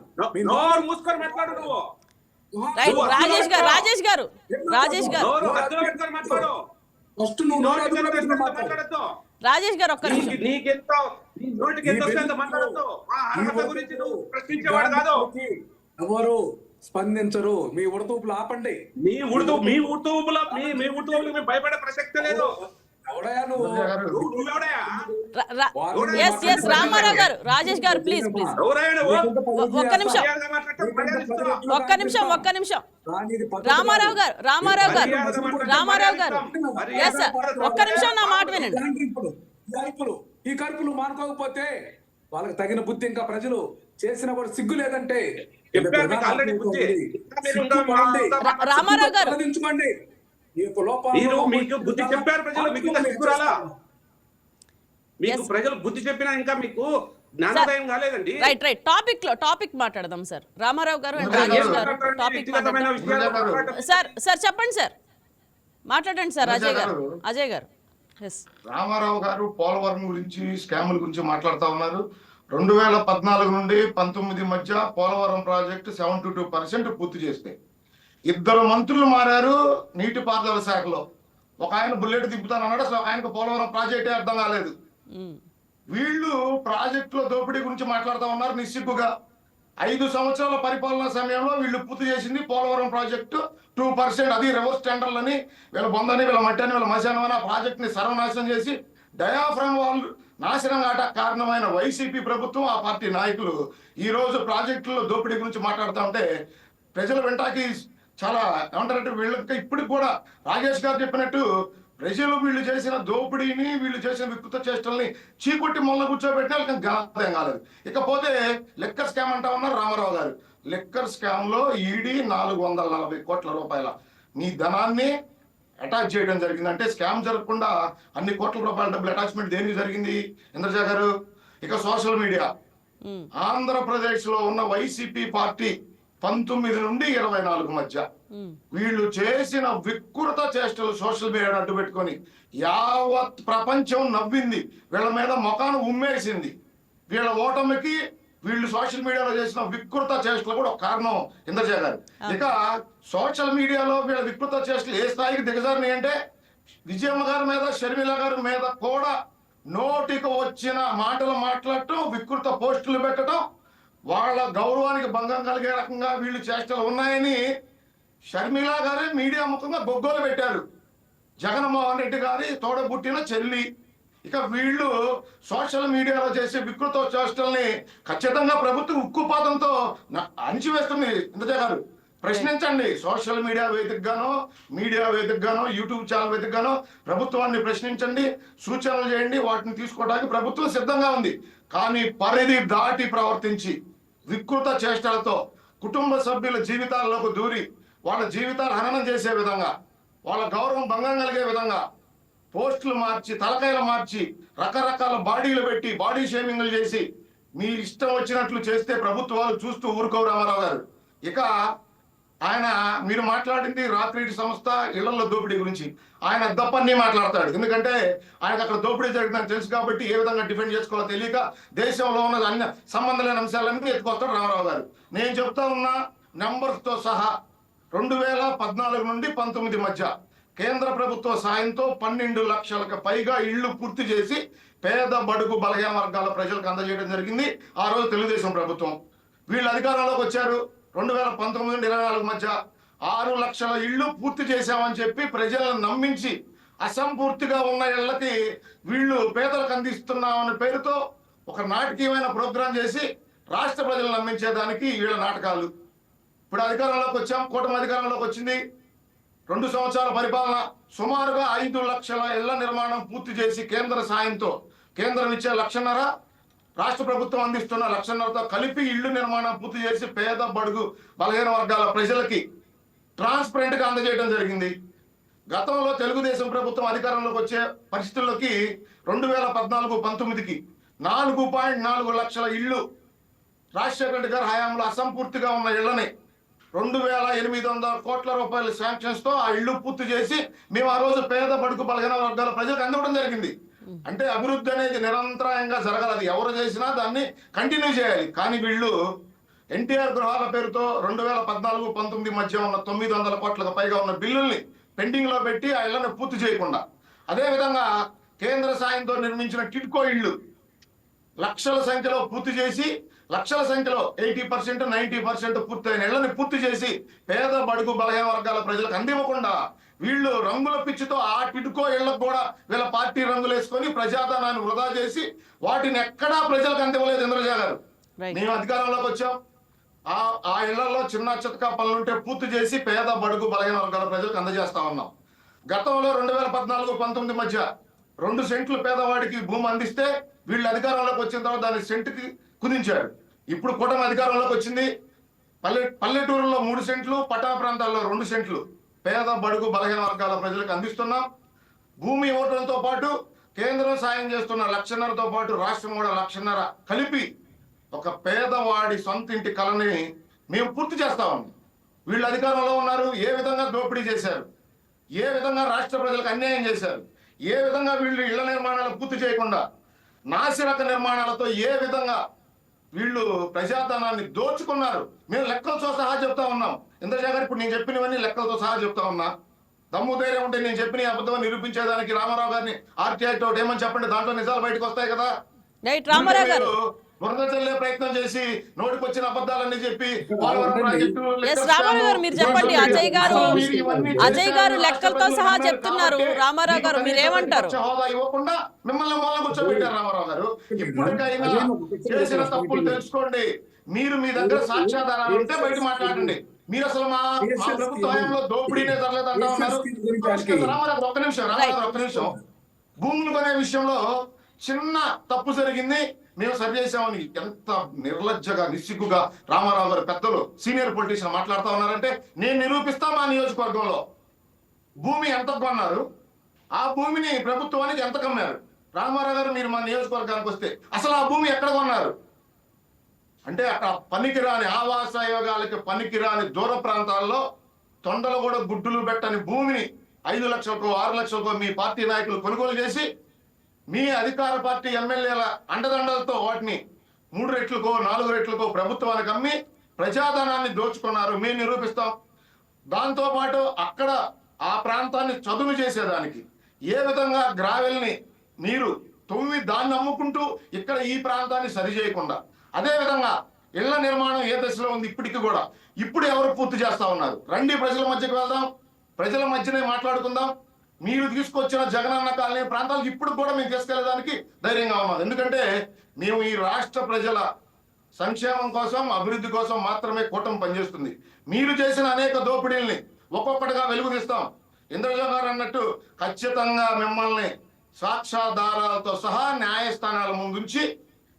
Speaker 4: నోరు మూసుకొని మాట్లాడు నువ్వు.
Speaker 1: రైట్ రాజేష్ గారు రాజేష్ గారు ఒక్క నిమిషం.
Speaker 3: ఎవరు స్పందించరు. మీ ఉడతూపులు ఆపండి.
Speaker 4: మీ ఉడతూపులు మేము భయపడే ప్రసక్తే లేదు.
Speaker 1: రామారావు గారు రాజేష్ గారు ప్లీజ్ ఒక్క నిమిషం రామారావు గారు ఎస్ ఒక్క నిమిషం నా మాట వినండి.
Speaker 3: ఈ కడుపులు మానుకోకపోతే వాళ్ళకి తగిన బుద్ధి ఇంకా ప్రజలు చేసిన కూడా సిగ్గు లేదంటే
Speaker 1: రామారావు గారు
Speaker 4: మీకు బుద్ధి చెప్పారు ప్రజలు. మీకు సిగ్గురాలా? మీకు ప్రజలు బుద్ధి చెప్పినా ఇంకా మీకు జ్ఞానోదయం కాలేదండి.
Speaker 1: రైట్ టాపిక్ మాట్లాడదాం సార్. రామారావు గారు అండ్ రాజేష్ గారు టాపిక్ సార్ చెప్పండి సార్, మాట్లాడండి సార్. అజయ్ గారు
Speaker 2: రామారావు గారు పోలవరం గురించి స్కాముల గురించి మాట్లాడుతూ ఉన్నారు. 2014 నుండి 19 మధ్య పోలవరం ప్రాజెక్టు 72% పూర్తి చేస్తే 2 మంత్రులు మారారు నీటిపారుదల శాఖలో. ఒక ఆయన బుల్లెట్ దింపుతానన్నాడు, అసలు ఆయనకు పోలవరం ప్రాజెక్టే అర్థం కాలేదు. వీళ్ళు ప్రాజెక్టులో దోపిడీ గురించి మాట్లాడుతూ ఉన్నారు నిస్సిగ్గుగా. 5 సంవత్సరాల పరిపాలనా సమయంలో వీళ్ళు పూర్తి చేసింది పోలవరం ప్రాజెక్టు 2%. అది రివర్స్ టెండర్లని వీళ్ళ బొందని వీళ్ళ మట్టని వీళ్ళ మశానం అని ఆ ప్రాజెక్ట్ ని సర్వనాశనం చేసి డయాఫ్రమ్ వాళ్ళు నాశనం కారణమైన వైసీపీ ప్రభుత్వం ఆ పార్టీ నాయకులు ఈ రోజు ప్రాజెక్టుల్లో దోపిడీ గురించి మాట్లాడుతూ ఉంటే ప్రజలు వెంటాకి చాలా ఏమంటారంటే వీళ్ళకి ఇప్పటికి కూడా రాజేష్ గారు చెప్పినట్టు ప్రజలు వీళ్ళు చేసిన దోపిడీని వీళ్ళు చేసిన వికృత చేష్టల్ని చీకొట్టి మొన్న కూర్చోబెట్టిన వాళ్ళకి జ్ఞానం కాలేదు. ఇకపోతే లెక్కర్ స్కామ్ అంటా ఉన్నారు రామారావు గారు. లెక్కర్ స్కామ్ లో ఈడీ 440 కోట్ల రూపాయల మీ ధనాన్ని అటాచ్ చేయడం జరిగింది. అంటే స్కామ్ జరగకుండా అన్ని కోట్ల రూపాయల డబ్బులు అటాచ్మెంట్ దేనికి జరిగింది ఇంద్రజా గారు? ఇక సోషల్ మీడియా ఆంధ్రప్రదేశ్ లో ఉన్న వైసీపీ పార్టీ 19 నుండి 24 మధ్య వీళ్ళు చేసిన వికృత చేష్టలు సోషల్ మీడియా అడ్డు పెట్టుకొని యావత్ ప్రపంచం నవ్వింది. వీళ్ళ మీద మొఖాను ఉమ్మేసింది. వీళ్ళ ఓటమికి వీళ్ళు సోషల్ మీడియాలో చేసిన వికృత చేష్టలు కూడా ఒక కారణం ఇంద్రజా గారు. ఇక సోషల్ మీడియాలో వీళ్ళ వికృత చేష్టలు ఏ స్థాయికి దిగజారినాయి అంటే విజయమ్మ గారి మీద షర్మిల గారి మీద కూడా నోటికి వచ్చిన మాటలు మాట్లాడటం, వికృత పోస్టులు పెట్టడం, వాళ్ళ గౌరవానికి భంగం కలిగే రకంగా వీళ్ళు చేష్టలు ఉన్నాయని షర్మిల గారే మీడియా ముఖంగా గొగ్గోలు పెట్టారు. జగన్మోహన్ రెడ్డి గారి తోడబుట్టిన చెల్లి. ఇక వీళ్ళు సోషల్ మీడియాలో చేసే వికృత చేష్టల్ని ఖచ్చితంగా ప్రభుత్వం ఉక్కుపాతంతో అణిచివేస్తుంది. ఇంద్రజా గారు ప్రశ్నించండి. సోషల్ మీడియా వేదికగానో యూట్యూబ్ ఛానల్ వేదికగానో ప్రభుత్వాన్ని ప్రశ్నించండి, సూచనలు చేయండి. వాటిని తీసుకోవడానికి ప్రభుత్వం సిద్ధంగా ఉంది. కానీ పరిధి దాటి ప్రవర్తించి వికృత చేష్టలతో కుటుంబ సభ్యుల జీవితాల్లోకి దూరి వాళ్ళ జీవితాలు హననం చేసే విధంగా, వాళ్ళ గౌరవం భంగం కలిగే విధంగా పోస్టులు మార్చి, తలకాయలు మార్చి, రకరకాల బాడీలు పెట్టి బాడీ షేమింగ్లు చేసి మీ ఇష్టం వచ్చినట్లు చేస్తే ప్రభుత్వాలు చూస్తూ ఊరుకోవు రామారావు గారు. ఇక ఆయన మీరు మాట్లాడింది రాత్రి సంస్థ ఇళ్లలో దోపిడీ గురించి. ఆయన దప్పన్ని మాట్లాడతాడు, ఎందుకంటే ఆయనకు అక్కడ దోపిడీ జరుగుతుందని తెలుసు కాబట్టి ఏ విధంగా డిఫెండ్ చేసుకోవాలో తెలియక దేశంలో ఉన్న అన్ని సంబంధం లేని అంశాలన్నీ ఎత్తుకొస్తాడు రామారావు గారు. నేను చెప్తా ఉన్న నెంబర్స్తో సహా 2014 నుండి 19 మధ్య కేంద్ర ప్రభుత్వ సాయంతో 12 లక్షలకు పైగా ఇళ్లు పూర్తి చేసి పేద బడుగు బలహీన వర్గాల ప్రజలకు అందజేయడం జరిగింది ఆ రోజు తెలుగుదేశం ప్రభుత్వం. వీళ్ళు అధికారంలోకి వచ్చారు 2019 నుండి 24 మధ్య 6 లక్షల ఇళ్లు పూర్తి చేశామని చెప్పి ప్రజలను నమ్మించి అసంపూర్తిగా ఉన్న ఇళ్లకి వీళ్ళు పేదలకు అందిస్తున్నామనే పేరుతో ఒక నాటకీయమైన ప్రోగ్రాం చేసి రాష్ట్ర ప్రజలను నమ్మించేదానికి వీళ్ళ నాటకాలు. ఇప్పుడు అధికారంలోకి వచ్చాం, కూటమి అధికారంలోకి వచ్చింది, 2 సంవత్సరాల పరిపాలన, సుమారుగా 5 లక్షల ఇళ్ల నిర్మాణం పూర్తి చేసి కేంద్ర సాయంతో, కేంద్రం ఇచ్చే 1,50,000, రాష్ట్ర ప్రభుత్వం అందిస్తున్న 1,50,000తో కలిపి ఇళ్లు నిర్మాణం పూర్తి చేసి పేద బడుగు బలహీన వర్గాల ప్రజలకి ట్రాన్స్పరెంట్ గా అందజేయడం జరిగింది. గతంలో తెలుగుదేశం ప్రభుత్వం అధికారంలోకి వచ్చే పరిస్థితుల్లోకి 2014-19కి 4.4 లక్షల ఇళ్లు రాజశేఖర రెడ్డి గారి హయాంలో అసంపూర్తిగా ఉన్న ఇళ్లని 2,800 కోట్ల రూపాయల శాంక్షన్స్ తో ఆ ఇళ్లు పూర్తి చేసి మేము ఆ రోజు పేద బడుగు బలహీన వర్గాల ప్రజలకు అందివ్వడం జరిగింది. అంటే అభివృద్ధి అనేది నిరంతరాయంగా జరగాలి, అది ఎవరు చేసినా దాన్ని కంటిన్యూ చేయాలి. కానీ వీళ్ళు ఎన్టీఆర్ గృహాల పేరుతో 2014-19 మధ్య ఉన్న 900 కోట్లకు పైగా ఉన్న బిల్లుల్ని పెండింగ్ లో పెట్టి ఆ ఇళ్లను పూర్తి చేయకుండా, అదే విధంగా కేంద్ర సాయంతో నిర్మించిన టిడ్కో ఇళ్లు లక్షల సంఖ్యలో పూర్తి చేసి, లక్షల సంఖ్యలో 80% 90% పూర్తయిన ఇళ్లని పూర్తి చేసి పేద బడుగు బలహీన వర్గాల ప్రజలకు అందివ్వకుండా వీళ్ళు రంగుల పిచ్చితో ఆ టిడ్కో ఇళ్లకు కూడా వీళ్ళ పార్టీ రంగులు వేసుకొని ప్రజాధనాన్ని వృధా చేసి వాటిని ఎక్కడా ప్రజలకు అందివ్వలేదు ఇంద్రజా గారు. మేము అధికారంలోకి వచ్చాం, ఆ ఇళ్లలో చిన్న చితకా పనులుంటే పూర్తి చేసి పేద బడుగు బలహీన వర్గాల ప్రజలకు అందజేస్తా ఉన్నాం. గతంలో 2014-19 మధ్య 2 సెంట్లు పేదవాడికి భూమి అందిస్తే వీళ్ళు అధికారంలోకి వచ్చిన తర్వాత దాన్ని సెంటుకి కుదించారు. ఇప్పుడు కూటమి అధికారంలోకి వచ్చింది, పల్లెటూరులో 3 సెంట్లు, పట్టణ ప్రాంతాల్లో 2 సెంట్లు పేద బడుగు బలహీన వర్గాల ప్రజలకు అందిస్తున్నాం. భూమి ఇవ్వడంతో పాటు కేంద్రం సాయం చేస్తున్న 1,50,000తో పాటు రాష్ట్రం కూడా 1,50,000 కలిపి ఒక పేదవాడి సొంత ఇంటి కళని మేము పూర్తి చేస్తా ఉన్నాం. వీళ్ళు అధికారంలో ఉన్నారు, ఏ విధంగా దోపిడీ చేశారు, ఏ విధంగా రాష్ట్ర ప్రజలకు అన్యాయం చేశారు, ఏ విధంగా వీళ్ళు ఇళ్ల నిర్మాణాలు పూర్తి చేయకుండా నాసిరక నిర్మాణాలతో ఏ విధంగా వీళ్ళు ప్రజాధనాన్ని దోచుకున్నారు, మేము లెక్కలతో సహా చెప్తా ఉన్నాం. ఇంద్రజా గారు ఇప్పుడు నేను చెప్పినవన్నీ లెక్కలతో సహా చెప్తా ఉన్నా. దమ్ము ధైర్యం ఉంటే నేను చెప్పిన అబద్ధం నిరూపించేదానికి రామారావు గారిని ఆర్టీఐ ఒకటి ఏమని చెప్పండి, దాంట్లో నిజాలు బయటకు వస్తాయి కదా.
Speaker 1: రామారావు గారు
Speaker 2: బురద చల్లే ప్రయత్నం చేసి నోటికి వచ్చిన అబద్ధాలన్నీ చెప్పి
Speaker 1: రామారావు గారు మీరు చెప్పండి. అజయ్ గారు లెక్కలతో సహా చెప్తున్నారు. రామారావు గారు మీరేమంటారు?
Speaker 2: హోదా ఇవ్వకుండా మిమ్మల్ని మూలం కూర్చోబెట్టారు రామారావు గారు. ఇప్పటికైనా చేసిన తప్పులు తెలుసుకోండి. మీరు మీ దగ్గర సాక్ష్యాధారాలు ఉంటే బయట మాట్లాడండి. మీరు అసలు మా ప్రభుత్వ హయాంలో దోపిడీనే జరగలేదు అంటా ఉన్నారు. రామారావు ఒక్క నిమిషం, భూములు కొనే విషయంలో చిన్న తప్పు జరిగింది, మేము సరి చేసామని ఎంత నిర్లజ్జగా నిస్సిగ్గుగా రామారావు గారు పెద్దలు సీనియర్ పొలిటీషియన్ మాట్లాడుతూ ఉన్నారంటే నేను నిరూపిస్తా. మా నియోజకవర్గంలో భూమి ఎంత కొన్నారు, ఆ భూమిని ప్రభుత్వానికి ఎంత కమ్మారు. రామారావు గారు మీరు మా నియోజకవర్గానికి వస్తే అసలు ఆ భూమి ఎక్కడ కొన్నారు అంటే అక్కడ పనికిరాని ఆవాస యోగాలకి పనికిరాని దూర ప్రాంతాల్లో తొండలు కూడా గుడ్డులు పెట్టని భూమిని 5 లక్షలకో 6 లక్షలకో మీ పార్టీ నాయకులు కొనుగోలు చేసి మీ అధికార పార్టీ ఎమ్మెల్యేల అండదండలతో వాటిని 3 రెట్లకో 4 రెట్లకో ప్రభుత్వానికి అమ్మి ప్రజాధనాన్ని దోచుకున్నారు. మేము నిరూపిస్తాం. దాంతోపాటు అక్కడ ఆ ప్రాంతాన్ని చదును చేసేదానికి ఏ విధంగా గ్రావెల్ని మీరు తవ్వి దాన్ని అమ్ముకుంటూ ఇక్కడ ఈ ప్రాంతాన్ని సరి చేయకుండా, అదే విధంగా ఇళ్ల నిర్మాణం ఏ దశలో ఉంది ఇప్పటికి కూడా, ఇప్పుడు ఎవరు పూర్తి చేస్తా ఉన్నారు. రండి ప్రజల మధ్యకు వెళ్దాం, ప్రజల మధ్యనే మాట్లాడుకుందాం. మీరు తీసుకొచ్చిన జగనన్న కాలనీ ప్రాంతాలకు ఇప్పుడు కూడా మేము తీసుకెళ్లేదానికి ధైర్యంగా ఉన్నాం. ఎందుకంటే మేము ఈ రాష్ట్ర ప్రజల సంక్షేమం కోసం అభివృద్ధి కోసం మాత్రమే కూటమి పనిచేస్తుంది. మీరు చేసిన అనేక దోపిడీల్ని ఒక్కొక్కటిగా వెలుగు తీస్తాం. ఇంద్రజా గారు అన్నట్టు ఖచ్చితంగా మిమ్మల్ని సాక్ష్యాధారాలతో సహా న్యాయస్థానాల ముందుంచి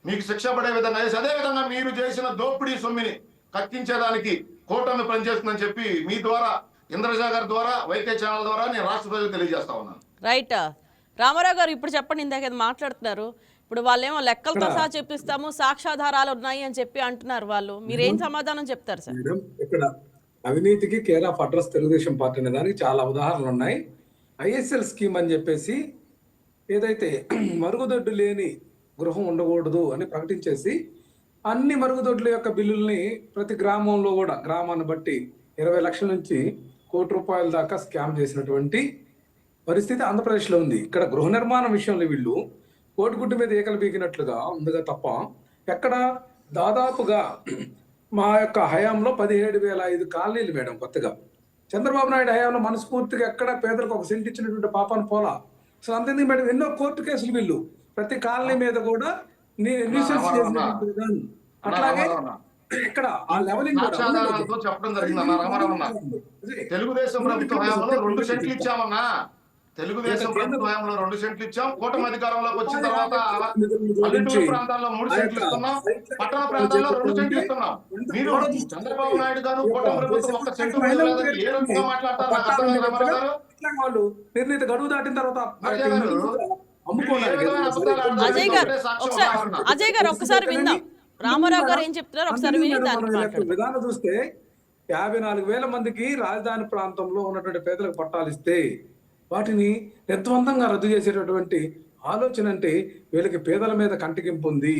Speaker 2: మీకు శిక్ష పడే విధంగా చేసి, అదే విధంగా మీరు చేసిన దోపిడీ సొమ్మిని కక్కించేదానికి కూటమి పనిచేస్తుందని చెప్పి మీ ద్వారా ఇంద్రజా గారి ద్వారా వైకే ఛానల్ ద్వారా నేను రాష్ట్ర ప్రజలకు తెలియజేస్తా ఉన్నాను.
Speaker 1: రైట్ రామారావు గారు ఇప్పుడు చెప్పండి, ఇందాక మాట్లాడుతున్నారు. ఇప్పుడు వాళ్ళేమో లెక్కలతో సహా చెప్పిస్తాము, సాక్ష్యాధారాలు ఉన్నాయి అని చెప్పి అంటున్నారు వాళ్ళు. మీరేం సమాధానం చెప్తారు సార్?
Speaker 3: ఇక్కడ అవినీతికి care of address Telugu Desam party అనే దానికి చాలా ఉదాహరణలు ఉన్నాయి. ఐఎస్ఎల్ స్కీమ్ అని చెప్పేసి ఏదైతే మరుగుదొడ్డు లేని గృహం ఉండకూడదు అని ప్రకటించేసి అన్ని మరుగుదొడ్ల యొక్క బిల్లుల్ని ప్రతి గ్రామంలో కూడా గ్రామాన్ని బట్టి 20 లక్షల నుంచి ₹1 కోటి దాకా స్కామ్ చేసినటువంటి పరిస్థితి ఆంధ్రప్రదేశ్లో ఉంది. ఇక్కడ గృహ నిర్మాణం విషయంలో వీళ్ళు కోడిగుడ్డు మీద ఏకలు బీకినట్లుగా ఉందిగా తప్ప ఎక్కడ దాదాపుగా మా యొక్క హయాంలో 17,500 కాలనీలు మేడం కొత్తగా. చంద్రబాబు నాయుడు హయాంలో మనస్ఫూర్తిగా ఎక్కడ పేదలకు ఒక సెంట్ ఇచ్చినటువంటి పాపాను పోలా. అసలు అంతేందుకు మేడం ఎన్నో కోర్టు కేసులు వీళ్ళు ప్రతి కాలనీ మీద కూడా న్యూసెన్స్ చేసినటువంటి విధానం. అట్లాగే ఇక్కడ ఆ లెవెలింగ్
Speaker 2: సాక్ష్యాధారాలతో చెప్పడం జరిగింది అన్న రామారావు అన్న. తెలుగుదేశం ప్రభుత్వ హయాంలో 2 సెంట్లు ఇచ్చామన్నా. తెలుగుదేశం ప్రభుత్వ హయాంలో 2 సెంట్లు ఇచ్చాం. కూటమి అధికారంలోకి వచ్చిన తర్వాత పల్లెటూరు ప్రాంతాల్లో 3 సెంట్లు ఇస్తున్నాం, పట్టణ ప్రాంతాల్లో 2 సెంట్లు ఇస్తున్నాం. మీరు చంద్రబాబు నాయుడు గారు కూటమి ప్రభుత్వం 1 సెంటు ఏ రకంగా మాట్లాడతారు నాకు అర్థం కాదు రామారావు గారు.
Speaker 3: వాళ్ళు నిర్ణీత గడువు దాటిన తర్వాత
Speaker 1: అజయ్ గారు ఒక్కసారి విందాం. రామారావు గారు ఏం చెప్తున్నారు ఒకసారి విని
Speaker 3: విధానం చూస్తే 54,000 మందికి రాజధాని ప్రాంతంలో ఉన్నటువంటి పేదలకు పట్టాలు ఇస్తే వాటిని నిర్ద్వందంగా రద్దు చేసేటటువంటి ఆలోచన అంటే వీళ్ళకి పేదల మీద కంటికింపు ఉంది,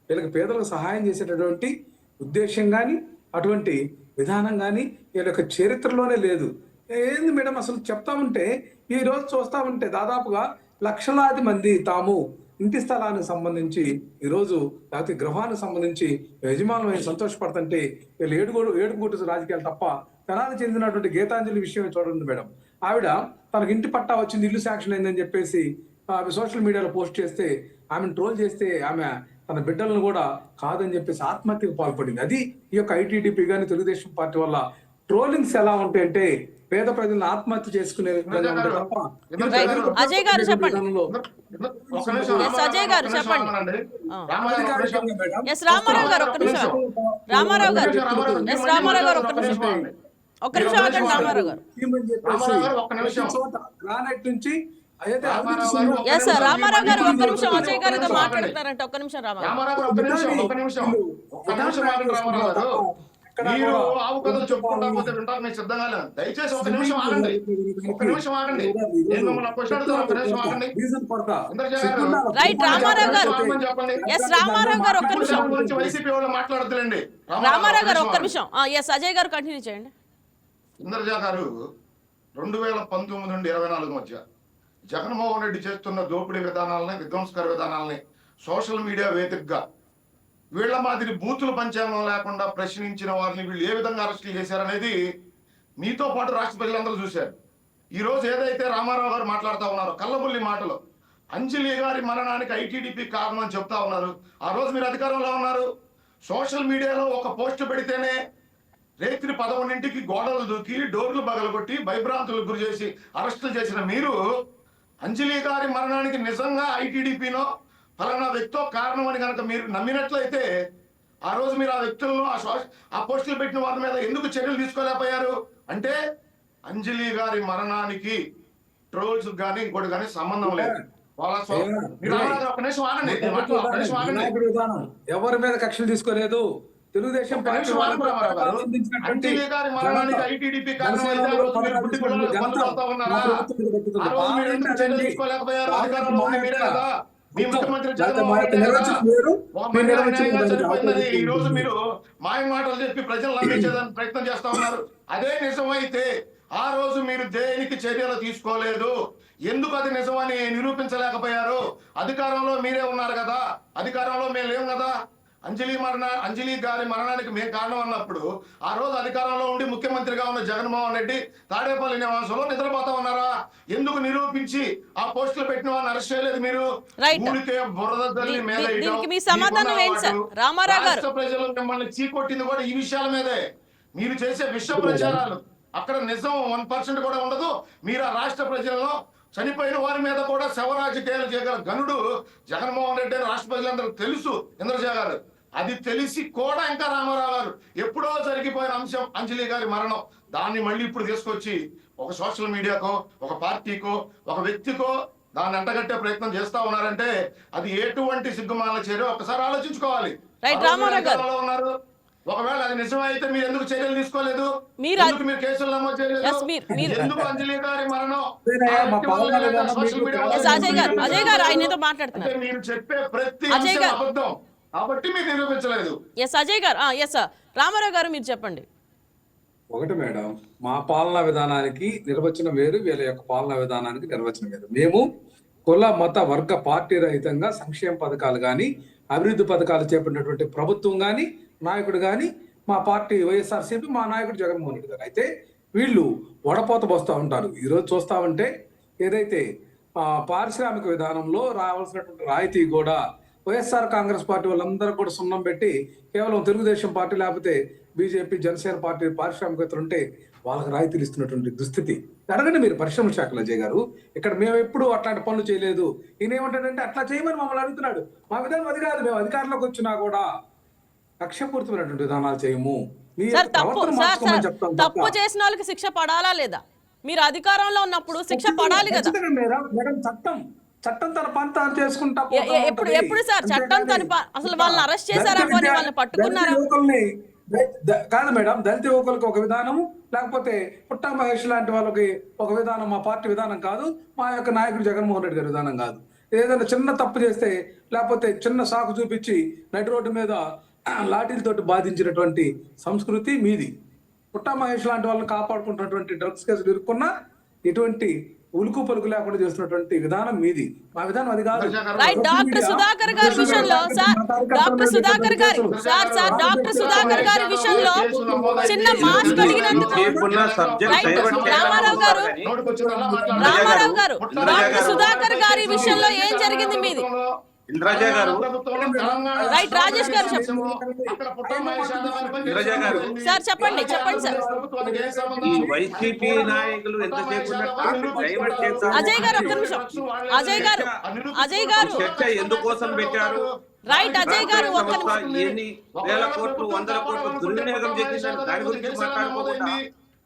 Speaker 3: వీళ్ళకి పేదలకు సహాయం చేసేటటువంటి ఉద్దేశం కానీ అటువంటి విధానం కానీ వీళ్ళ యొక్క చరిత్రలోనే లేదు. ఏంది మేడం అసలు చెప్తా ఉంటే ఈ రోజు చూస్తా ఉంటే దాదాపుగా లక్షలాది మంది తాము ఇంటి స్థలానికి సంబంధించి ఈరోజు లేకపోతే గృహానికి సంబంధించి యజమానులు సంతోషపడుతుంటే వీళ్ళు ఏడుగుట్టు రాజకీయాలు తప్ప తెనాలి చెందినటువంటి గీతాంజలి విషయం చూడండి మేడం. ఆవిడ తనకి ఇంటి పట్టా వచ్చింది, ఇల్లు శాంక్షన్ అయిందని చెప్పేసి ఆమె సోషల్ మీడియాలో పోస్ట్ చేస్తే ఆమెను ట్రోల్ చేస్తే ఆమె తన బిడ్డలను కూడా కాదని చెప్పేసి ఆత్మహత్యకు పాల్పడింది. అది ఈ యొక్క ఐటీడీపీ కానీ తెలుగుదేశం పార్టీ వల్ల ట్రోలింగ్స్ ఎలా ఉంటాయంటే పేద ప్రజలను ఆత్మహత్య చేసుకునే
Speaker 1: అజయ్ గారు చెప్పండి. అజయ్ గారు చెప్పండి. ఎస్ రామారావు గారు ఒక్క నిమిషం. రామారావు గారు ఎస్ రామారావు గారు ఒక్క నిమిషం ఆగండి. రామారావు గారు
Speaker 3: గ్రానైట్ నుంచి
Speaker 1: ఎస్ రామారావు గారు ఒక్క నిమిషం అజయ్ గారు ఏదో మాట్లాడతారంటే ఒక్క నిమిషం
Speaker 2: మీరు ఆవు కథలు చెప్పుకుంటా పోతే వింటారు మీకు సిద్ధంగా లేదు. దయచేసి ఒక నిమిషం ఆగండి. నేను మిమ్మల్ని క్వశ్చన్ అడుగుతాను. ఒక నిమిషం ఆగండి.
Speaker 1: రైట్ రామారావు గారు ఎస్ రామారావు గారు ఒక్క నిమిషం
Speaker 2: గురించి వైసీపీ వాళ్ళు మాట్లాడద్దులేండి.
Speaker 1: రామారావు గారు ఒక్క నిమిషం ఎస్ అజయ్ గారు కంటిన్యూ చేయండి.
Speaker 2: ఇంద్రజ గారు 2019 నుండి 24 మధ్య జగన్మోహన్ రెడ్డి చేస్తున్న దోపిడీ విధానాలని, విధ్వంసకర విధానాలని సోషల్ మీడియా వేదికగా వీళ్ల మాదిరి బూతులు పంచాంగం లేకుండా ప్రశ్నించిన వారిని వీళ్ళు ఏ విధంగా అరెస్టులు చేశారనేది మీతో పాటు రాష్ట్ర ప్రజలందరూ చూశారు. ఈ రోజు ఏదైతే రామారావు గారు మాట్లాడుతూ ఉన్నారో కళ్ళబుల్లి మాటలు, అంజలి గారి మరణానికి ఐటీడీపీ కారణం అని చెప్తా ఉన్నారు. ఆ రోజు మీరు అధికారంలో ఉన్నారు. సోషల్ మీడియాలో ఒక పోస్ట్ పెడితేనే రేత్రి 11ంటికి గోడలు దూకి డోర్లు పగలగొట్టి భయభ్రాంతులకు గురి చేసి అరెస్టులు చేసిన మీరు అంజలి గారి మరణానికి నిజంగా ఐటీడీపీనో ఫలానా వ్యక్తో కారణం అని కనుక మీరు నమ్మినట్లయితే ఆ రోజు మీరు ఆ వ్యక్తులను ఆ పోస్టులు పెట్టిన వారి మీద ఎందుకు చర్యలు తీసుకోలేకపోయారు? అంటే అంజలి గారి మరణానికి ట్రోల్స్ కానీ ఇంకోటి కానీ సంబంధం లేదు.
Speaker 3: ఎవరి మీద కక్షలు తీసుకోలేదు. తెలుగుదేశం పార్టీ
Speaker 2: అంజలి గారి మరణానికి ఐటీడీపీ కారణం అయితే ఆ రోజు మీరు గుడ్డి గుడ్డలు బంద్ అవుతా ఉన్నారా? ఆ రోజు మీరు ఎందుకు చర్యలు తీసుకోలేకపోయారు? అధికారంలో ఉంది మీరే కదా. మీ ముఖ్యమంత్రి జగన్మోహన్ రెడ్డి ఈ రోజు మీరు మాయ మాటలు చెప్పి ప్రజలు నమ్మించేదానికి ప్రయత్నం చేస్తా ఉన్నారు. అదే నిజమైతే ఆ రోజు మీరు దేనికి చర్యలు తీసుకోలేదు. ఎందుకు అది నిజమని నిరూపించలేకపోయారు? అధికారంలో మీరే ఉన్నారు కదా, అధికారంలో మేము లేవు కదా. అంజలి గారి మరణానికి మేము కారణం అన్నప్పుడు ఆ రోజు అధికారంలో ఉండి ముఖ్యమంత్రిగా ఉన్న జగన్మోహన్ రెడ్డి తాడేపల్లి నివాసంలో నిద్రపోతా ఉన్నారా? ఎందుకు నిరూపించి ఆ పోస్టులు పెట్టిన వాళ్ళని అరెస్ట్ చేయలేదు మీరు? ఊరికే బురద తల్లి మీద రాష్ట్ర ప్రజలు మిమ్మల్ని చీకొట్టింది కూడా ఈ విషయాల మీదే. మీరు చేసే విష ప్రచారాలు అక్కడ నిజం 1% కూడా ఉండదు. మీరు ఆ రాష్ట్ర ప్రజలను చనిపోయిన వారి మీద కూడా శవరాజకీయాలు చేయగల గనుడు జగన్మోహన్ రెడ్డి అని రాష్ట్ర ప్రజలందరూ తెలుసు. ఇంద్రజ గారు అది తెలిసి కూడా ఇంకా రామారావు గారు ఎప్పుడో జరిగిపోయిన అంశం అంజలి గారి మరణం, దాన్ని మళ్ళీ ఇప్పుడు తీసుకొచ్చి ఒక సోషల్ మీడియాకో, ఒక పార్టీకో, ఒక వ్యక్తికో దాన్ని అంటగట్టే ప్రయత్నం చేస్తా ఉన్నారంటే అది ఎటువంటి సిగ్గుమాల చర్య ఒకసారి ఆలోచించుకోవాలి.
Speaker 1: ఉన్నారు
Speaker 2: ఒకవేళ అది నిజమైతే మీరు ఎందుకు చర్యలు తీసుకోలేదు?
Speaker 1: మీరు
Speaker 2: ఎందుకు మీరు కేసులు నమోదు చేయలేదు?
Speaker 1: Yes, మీరు
Speaker 2: ఎందుకు అంజలి గారి మరణం
Speaker 3: అదేనయ్యా, మా పాలనా విధానం
Speaker 2: సోషల్
Speaker 3: మీకు
Speaker 2: మీడియాలో
Speaker 1: Yes, అజయ్ గారు ఆయనతో మాట్లాడుతున్నారు.
Speaker 2: అంటే మీరు చెప్పే ప్రతి
Speaker 1: అజయ్
Speaker 2: అంశం
Speaker 1: గారు.
Speaker 2: అబద్ధం కాబట్టి మీరు నిరూపించలేదు.
Speaker 1: ఎస్ అజయ్ గారు, ఎస్ రామారావు గారు మీరు చెప్పండి.
Speaker 3: ఒకటి మేడం, మా పాలనా విధానానికి నిర్వచనం వేరు, వీళ్ళ యొక్క పాలనా విధానానికి నిర్వచనం వేరు. మేము కుల మత వర్గ పార్టీ రహితంగా సంక్షేమ పథకాలు కానీ అభివృద్ధి పథకాలు చేపట్టినటువంటి ప్రభుత్వం కానీ నాయకుడు కానీ మా పార్టీ వైఎస్ఆర్సీపీ, మా నాయకుడు జగన్మోహన్ రెడ్డి గారు. అయితే వీళ్ళు వడపోత పోస్తూ ఉంటారు. ఈరోజు చూస్తా ఉంటే ఏదైతే పారిశ్రామిక విధానంలో రావాల్సినటువంటి రాయితీ కూడా వైఎస్ఆర్ కాంగ్రెస్ పార్టీ వాళ్ళందరూ కూడా సున్నం పెట్టి కేవలం తెలుగుదేశం పార్టీ లేకపోతే బీజేపీ జనసేన పార్టీ పారిశ్రామికవేత్తలు ఉంటే వాళ్ళకి రాయితీలు ఇస్తున్నటువంటి దుస్థితి. అడగండి మీరు పరిశ్రమల శాఖలో అజయ్ గారు. ఇక్కడ మేము ఎప్పుడు అట్లాంటి పనులు చేయలేదు. ఈయన ఏమంటాడంటే అట్లా చేయమని మమ్మల్ని అడుగుతున్నాడు. మా విధానం అది కాదు, మేము అధికారంలోకి వచ్చినా కూడా కక్షపూరితమైనటువంటి విధానాలు చేయము. మీ
Speaker 1: సార్
Speaker 3: ప్రవర్తన మార్చుకోమని చెప్తాం తప్ప.
Speaker 1: తప్పు చేసిన వాళ్ళకి శిక్ష పడాలా లేదా? మీరు అధికారంలో ఉన్నప్పుడు శిక్ష పడాలి కదా.
Speaker 3: ఖచ్చితంగా మేడం, చట్టం తన పని తాను చేసుకుంటా
Speaker 1: ఎప్పుడు సార్ చట్టం అసలు వాళ్ళని అరెస్ట్ చేశారా, పోనీ వాళ్ళని పట్టుకున్నారా?
Speaker 3: కాదు మేడం, దళిత యువకులకు ఒక విధానము, లేకపోతే పుట్టా మహేష్ లాంటి వాళ్ళకి ఒక విధానం. మా పార్టీ విధానం కాదు, మా యొక్క నాయకుడు జగన్మోహన్ రెడ్డి గారి విధానం కాదు. ఏదైనా చిన్న తప్పు చేస్తే లేకపోతే చిన్న సాకు చూపించి నడి రోడ్డు మీద లాఠీలతోటి బాధించినటువంటి సంస్కృతి మీది. పుట్టా మహేష్ లాంటి వాళ్ళని కాపాడుకుంటున్నటువంటి డ్రగ్స్ కేసులు ఇరుక్కున్నా ఎటువంటి ఉలుకు పలుకు లేకుండా చేస్తున్నటువంటి విధానం మీది. మా విధానం అది కాదు.
Speaker 1: రైట్. డాక్టర్ సుధాకర్ గారి విషయంలో డాక్టర్ సుధాకర్ గారి విషయంలో చిన్న మాస్క్ అడిగినందుకు రామారావు గారు డాక్టర్ సుధాకర్ గారి విషయంలో ఏం జరిగింది మీది?
Speaker 4: ఇంద్రజా గారు,
Speaker 1: రైట్. రాజేష్ గారు సార్ చెప్పండి సార్.
Speaker 4: ఈ వైసీపీ నాయకులు ఎంతసేపు
Speaker 1: అజయ్ గారు ఒక్క నిమిషం. అజయ్ గారు
Speaker 4: చర్చ ఎందుకోసం పెట్టారు?
Speaker 1: రైట్. అజయ్ గారు ఒక్క నిమిషం.
Speaker 4: ఎన్ని వేల కోట్లు, వందల కోట్లు దుర్వినియోగం చేసేసారు, దాని గురించి మాట్లాడుకోకుండా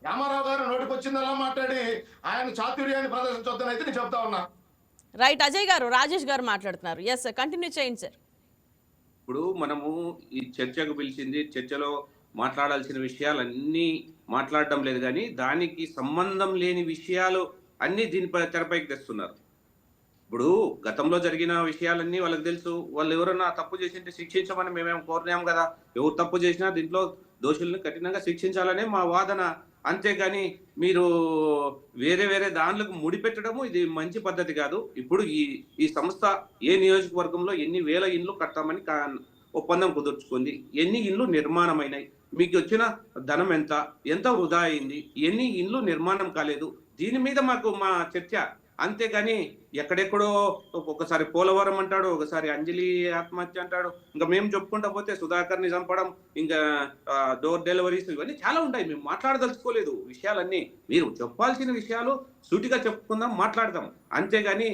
Speaker 2: రామారావు గారు నోటికొచ్చిందలా మాట్లాడి ఆయన చాతుర్యాన్ని ప్రదర్శించొద్దని అయితే నేను చెప్తా ఉన్నా.
Speaker 1: రైట్. అజయ్ గారు, రాజేష్ గారు మాట్లాడుతున్నారు. ఎస్ కంటిన్యూ చేయండి సార్.
Speaker 4: ఇప్పుడు మనము ఈ చర్చకు పిలిచింది, చర్చలో మాట్లాడాల్సిన విషయాలన్నీ మాట్లాడడం లేదు, కానీ దానికి సంబంధం లేని విషయాలు అన్నీ దీనిపై తెరపైకి తెస్తున్నారు. ఇప్పుడు గతంలో జరిగిన విషయాలన్నీ వాళ్ళకి తెలుసు. వాళ్ళు ఎవరన్నా తప్పు చేసింటే శిక్షించమని మేమేం కోరినాం కదా. ఎవరు తప్పు చేసినా దీంట్లో దోషుల్ని కఠినంగా శిక్షించాలనే మా వాదన. అంతేగాని మీరు వేరే దాంట్లకు ముడిపెట్టడము ఇది మంచి పద్ధతి కాదు. ఇప్పుడు ఈ సంస్థ ఏ నియోజకవర్గంలో ఎన్ని వేల ఇండ్లు కట్టామని ఒప్పందం కుదుర్చుకుంది, ఎన్ని ఇండ్లు నిర్మాణమైనాయి, మీకు వచ్చిన ధనం ఎంత వృధా అయింది, ఎన్ని ఇండ్లు నిర్మాణం కాలేదు, దీని మీద మా చర్చ. అంతేగాని ఎక్కడెక్కడో ఒకసారి పోలవరం అంటాడు, ఒకసారి అంజలి ఆత్మహత్య అంటాడు, ఇంకా మేము చెప్పుకుంటా పోతే సుధాకర్ని చంపడం, ఇంకా డోర్ డెలివరీస్, ఇవన్నీ చాలా ఉంటాయి. మేము మాట్లాడదలుచుకోలేదు విషయాలన్నీ. మీరు చెప్పాల్సిన విషయాలు సూటిగా చెప్పుకుందాం, మాట్లాడదాం. అంతేగాని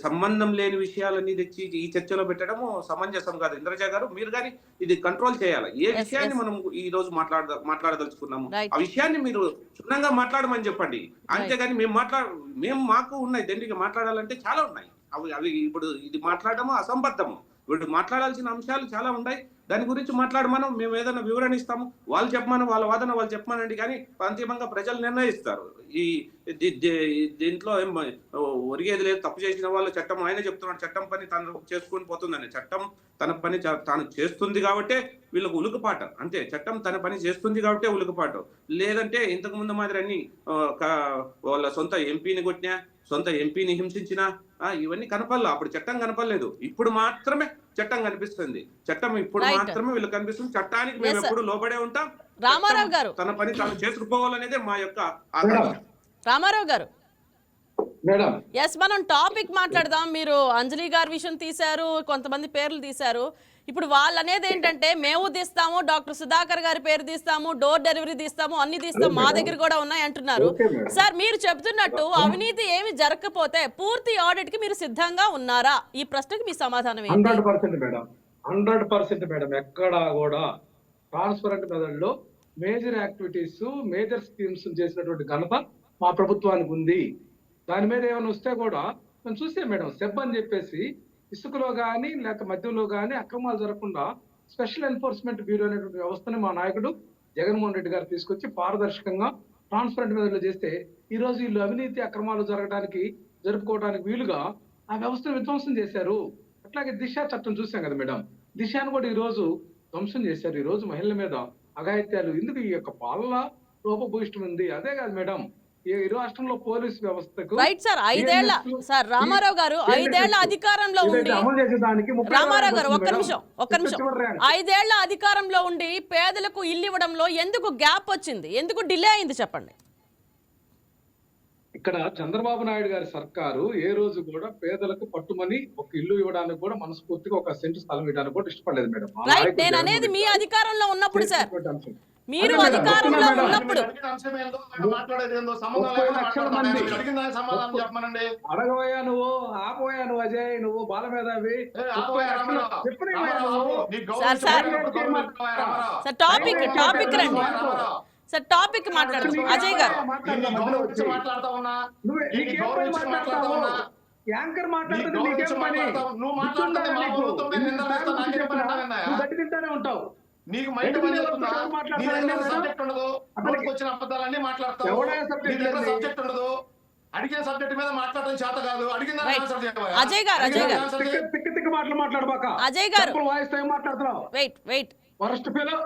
Speaker 4: సంబంధం లేని విషయాలన్నీ తెచ్చి ఈ చర్చలో పెట్టడము సమంజసం కాదు. ఇంద్రజా గారు, మీరు కానీ ఇది కంట్రోల్ చేయాలి. ఏ విషయాన్ని మనం ఈ రోజు మాట్లాడదలుచుకున్నాము ఆ విషయాన్ని మీరు క్షుణ్ణంగా మాట్లాడమని చెప్పండి. అంతేగాని మేము మాకు ఉన్నాయి దండిగా మాట్లాడాలంటే చాలా ఉన్నాయి. అవి ఇప్పుడు ఇది మాట్లాడడము అసంబద్ధము. ఇప్పుడు మాట్లాడాల్సిన అంశాలు చాలా ఉన్నాయి. దాని గురించి మాట్లాడమనం, మేము ఏదైనా వివరణ ఇస్తాము, వాళ్ళు చెప్పమని, వాళ్ళ వాదన వాళ్ళు చెప్పమనండి. కానీ అంతిమంగా ప్రజలు నిర్ణయిస్తారు. దీంట్లో ఏం ఒరిగేది లేదు. తప్పు చేసిన వాళ్ళు చట్టం, ఆయన చెప్తున్నాడు చట్టం పని తను చేసుకుని పోతుందని. చట్టం తన పని తాను చేస్తుంది కాబట్టే వీళ్ళకు ఉలుకుపాట. అంతే, చట్టం తన పని చేస్తుంది కాబట్టే ఉలుకుపాట. లేదంటే ఇంతకు ముందు మాదిరి అన్ని వాళ్ళ సొంత ఎంపీని కొట్టినా, సొంత ఎంపీని హింసించినా ఇవన్నీ కనపడలేదు. అప్పుడు చట్టం కనపడలేదు, ఇప్పుడు మాత్రమే చట్టం కనిపిస్తుంది. చట్టం ఇప్పుడు మాత్రమే వీళ్ళు కనిపిస్తుంది. చట్టానికి మేము ఎప్పుడు లోబడే ఉంటాం.
Speaker 1: రామారావు గారు,
Speaker 4: తన పని తాను చేసుకుపోవాలనేదే మా యొక్క ఆకాంక్ష.
Speaker 1: రామారావు గారు,
Speaker 3: మేడం
Speaker 1: ఎస్ మనం టాపిక్ మాట్లాడదాం. మీరు అంజలి గారి విషయం తీశారు, కొంతమంది పేర్లు తీశారు. ఇప్పుడు వాళ్ళు అనేది ఏంటంటే మేము తీస్తాము, డాక్టర్ సుధాకర్ గారి పేరు తీస్తాము, డోర్ డెలివరీ తీస్తాము, అన్ని తీస్తాం, మా దగ్గర కూడా ఉన్నాయి అంటున్నారు. సార్ మీరు చెప్తున్నట్టు అవినీతి ఏమి జరగకపోతే పూర్తి ఆడిట్ కి మీరు సిద్ధంగా ఉన్నారా? ఈ ప్రశ్నకి మీ సమాధానం ఏంటి?
Speaker 3: 100% మేడం, 100% మేడం. ఎక్కడ కూడా ట్రాన్స్పరెంట్ మెథడ్లో మేజర్ యాక్టివిటీస్, మేజర్ స్కీమ్స్ చేసినటువంటి ఘనత మా ప్రభుత్వానికి ఉంది. దాని మీద ఏమైనా వస్తే కూడా మేము చూస్తే మేడం, సెబ్ అని చెప్పేసి ఇసుకలో కానీ లేకపోతే మద్యంలో కానీ అక్రమాలు జరగకుండా స్పెషల్ ఎన్ఫోర్స్మెంట్ బ్యూరో అనేటువంటి వ్యవస్థని మా నాయకుడు జగన్మోహన్ రెడ్డి గారు తీసుకొచ్చి పారదర్శకంగా ట్రాన్స్పరెంట్ మెథడ్లో చేస్తే ఈ రోజు వీళ్ళు అవినీతి అక్రమాలు జరుపుకోవడానికి వీలుగా ఆ వ్యవస్థను విధ్వంసం చేశారు. అట్లాగే దిశ చట్టం చూసాం కదా మేడం, దిశను కూడా ఈ రోజు ధ్వంసం చేశారు. ఈ రోజు మహిళల మీద అఘాయిత్యాలు ఎందుకు ఈ యొక్క పాలన లోపభూయిష్టం ఉంది. అదే కాదు మేడం, ఈ రాష్ట్రంలో పోలీసు వ్యవస్థకు
Speaker 1: రైట్ సార్, 5 ఏళ్ల సార్ రామారావు గారు 5 ఏళ్ల అధికారంలో ఉండి,
Speaker 3: అమలు చేసేదానికి
Speaker 1: రామారావు గారు ఒక్క నిమిషం 5 ఏళ్ల అధికారంలో ఉండి పేదలకు ఇల్లు ఇవ్వడంలో ఎందుకు గ్యాప్ వచ్చింది, ఎందుకు డిలే అయింది చెప్పండి.
Speaker 3: ఇక్కడ చంద్రబాబు నాయుడు గారి సర్కారు ఏ రోజు కూడా పేదలకు పట్టుమని ఒక ఇల్లు ఇవ్వడానికి కూడా మనస్ఫూర్తిగా ఒక సెంటు స్థలం ఇవ్వడానికి కూడా ఇష్టపడలేదు మేడం.
Speaker 1: రైట్, నేను అనేది మీ అధికారంలో ఉన్నప్పుడు సార్, మీరు అధికారంలో ఉన్నప్పుడు
Speaker 3: అడగబోయా నువ్వు, ఆపోయా నువ్వు, అజయ్ నువ్వు బాలమేధావి
Speaker 1: సార్ టాపిక్ రండి సార్, టాపిక్ మాట్లాడదు అజయ్ గారు.
Speaker 3: యాంకర్ మాట్లాడుతుంది నీకేం పని, తింటానే ఉంటావు.
Speaker 2: నీకు మైండ్ పని సబ్జెక్ట్ ఉండదు, వచ్చిన అబద్ధాలన్నీ మాట్లాడతావు. సబ్జెక్ట్ ఉండదు, అడిగిన సబ్జెక్ట్ మీద మాట్లాడడం చేత కాదు. అడిగిన
Speaker 1: అజయ్ గారు
Speaker 3: తిక్క మాటలు మాట్లాడబాక.
Speaker 1: అజయ్ గారు
Speaker 3: వాయిస్ ఏం మాట్లాడుతున్నావు?
Speaker 1: Wait
Speaker 3: worst fellow.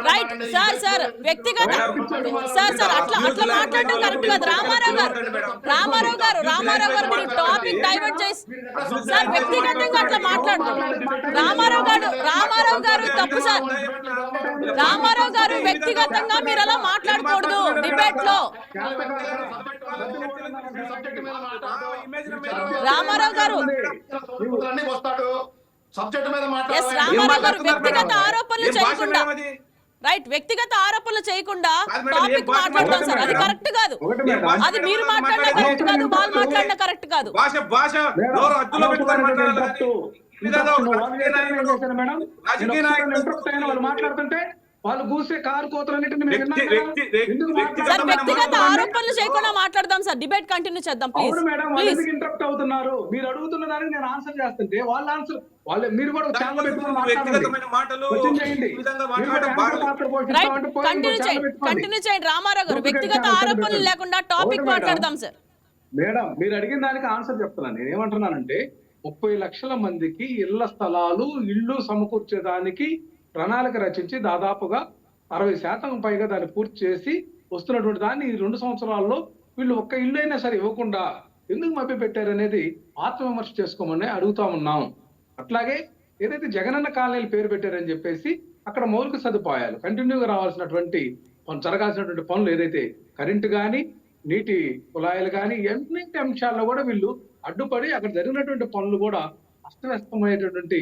Speaker 1: Right sir వ్యక్తిగత సార్ అట్లా మాట్లాడటం కరెక్ట్ కాదు. రామారావు గారు మీరు టాపిక్ డైవర్ట్ చేసి సార్ వ్యక్తిగతంగా అట్లా మాట్లాడుతున్నారు. రామారావు గారు తప్పు సార్. రామారావు గారు వ్యక్తిగతంగా మీరు అలా మాట్లాడకూడదు డిబేట్ లో. రామారావు గారు రామారావు గారు వ్యక్తిగత ఆరోపణలు చేయకుండా వ్యక్తిగత ఆరోపణలు చేయకుండా టాపిక్ మాట్లాడతాం సార్, అది కరెక్ట్ కాదు. అది మీరు మాట్లాడినా కరెక్ట్ కాదు, వాళ్ళు మాట్లాడినా కరెక్ట్ కాదు.
Speaker 3: మాట్లాడుతుంటే వాళ్ళు కూసే కారు కోతలన్నిటిని
Speaker 1: సార్ వ్యక్తిగత ఆరోపణలు చేయకుండా మాట్లాడదాం సార్, డిబేట్ కంటిన్యూ చేద్దాం ప్లీజ్.
Speaker 3: మేడం వాళ్ళు ఎందుకు ఇంటరప్ట్ అవుతున్నారు? మీరు అడుగుతున్న దానికి నేను ఆన్సర్ చేస్తుంటే వాళ్ళ ఆన్సర్ మీరు కూడా ఛానల్ పెట్టుకొని
Speaker 1: కంటిన్యూ చేయండి. రామారావు గారు వ్యక్తిగత ఆరోపణలు లేకుండా టాపిక్ మాట్లాడదాం సార్.
Speaker 3: మేడం మీరు అడిగిన దానికి ఆన్సర్ చెప్తున్నాను. నేను ఏమంటున్నానంటే 30 లక్షల మందికి ఇళ్ల స్థలాలు ఇళ్లు సమకూర్చేదానికి ప్రణాళిక రచించి దాదాపుగా 60% పైగా దాన్ని పూర్తి చేసి వస్తున్నటువంటి దాన్ని ఈ 2 సంవత్సరాల్లో వీళ్ళు ఒక్క ఇల్లు అయినా సరే ఇవ్వకుండా ఎందుకు మభ్య పెట్టారు అనేది ఆత్మవిమర్శ చేసుకోమని అడుగుతా ఉన్నాం. అట్లాగే ఏదైతే జగనన్న కాలనీలు పేరు పెట్టారని చెప్పేసి అక్కడ మౌలిక సదుపాయాలు కంటిన్యూగా రావాల్సినటువంటి జరగాల్సినటువంటి పనులు ఏదైతే కరెంటు కానీ నీటి కుళాయిలు కానీ ఎన్నింటి అంశాల్లో కూడా వీళ్ళు అడ్డుపడి అక్కడ జరిగినటువంటి పనులు కూడా అస్తవ్యస్తమయ్యేటటువంటి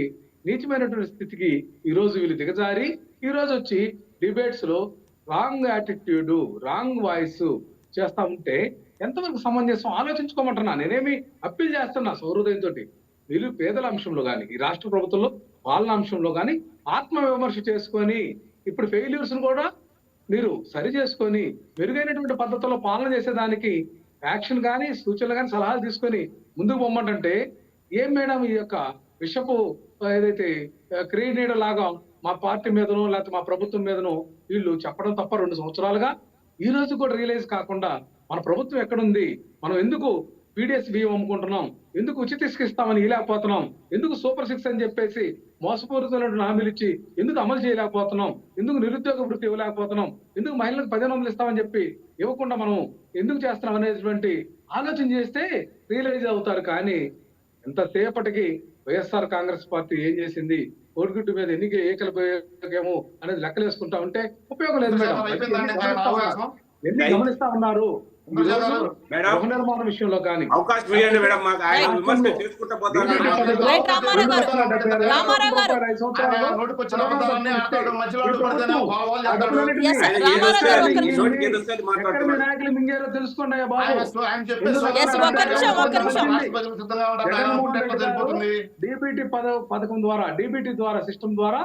Speaker 3: నీచమైనటువంటి స్థితికి ఈ రోజు వీళ్ళు దిగజారి ఈ రోజు వచ్చి డిబేట్స్ లో రాంగ్ యాటిట్యూడ్ రాంగ్ వాయిస్ చేస్తా ఉంటే ఎంతవరకు సమంజసం ఆలోచించుకోమంటున్నా. నేనేమి అప్పీల్ చేస్తున్నా సౌహృదయంతో. వీళ్ళు పేదల అంశంలో కానీ ఈ రాష్ట్ర ప్రభుత్వంలో పాలన అంశంలో కానీ ఆత్మ విమర్శ చేసుకొని ఇప్పుడు ఫెయిల్యూర్స్ కూడా మీరు సరి చేసుకొని మెరుగైనటువంటి పద్ధతుల్లో పాలన చేసేదానికి యాక్షన్ కానీ సూచనలు కానీ సలహాలు తీసుకొని ముందుకు పొమ్మంటే ఏం మేడం ఈ యొక్క విషపు ఏదైతే క్రీడ లాగా మా పార్టీ మీదనో లేకపోతే మా ప్రభుత్వం మీదనో వీళ్ళు చెప్పడం తప్ప 2 సంవత్సరాలుగా ఈ రోజు కూడా రియలైజ్ కాకుండా మన ప్రభుత్వం ఎక్కడుంది, మనం ఎందుకు పీడిఎస్ బియ్యం అమ్ముకుంటున్నాం, ఎందుకు ఉచిత ఇసుక ఇస్తామని ఇవ్వలేకపోతున్నాం, ఎందుకు సూపర్ 6 అని చెప్పేసి మోసపూరితమైన హామీలు ఇచ్చి ఎందుకు అమలు చేయలేకపోతున్నాం, ఎందుకు నిరుద్యోగ వృత్తి ఇవ్వలేకపోతున్నాం, ఎందుకు మహిళలకు 1500 ఇస్తామని చెప్పి ఇవ్వకుండా మనం ఎందుకు చేస్తున్నాం అనేటువంటి ఆలోచన చేస్తే రియలైజ్ అవుతారు. కానీ ఎంతసేపటికి వైఎస్ఆర్ కాంగ్రెస్ పార్టీ ఏం చేసింది, కోడిగుడ్డు మీద ఎన్ని ఏకలపోయేమో అనేది లెక్కలేసుకుంటా ఉంటే ఉపయోగం లేదు మేడం. ఎన్ని గమనిస్తా ఉన్నారు నిర్మాణ విషయంలో కానీ నాయకులు మింగారో తెలుసుకోండి డీబీటీ పథకం ద్వారా డీబీటీ ద్వారా సిస్టమ్ ద్వారా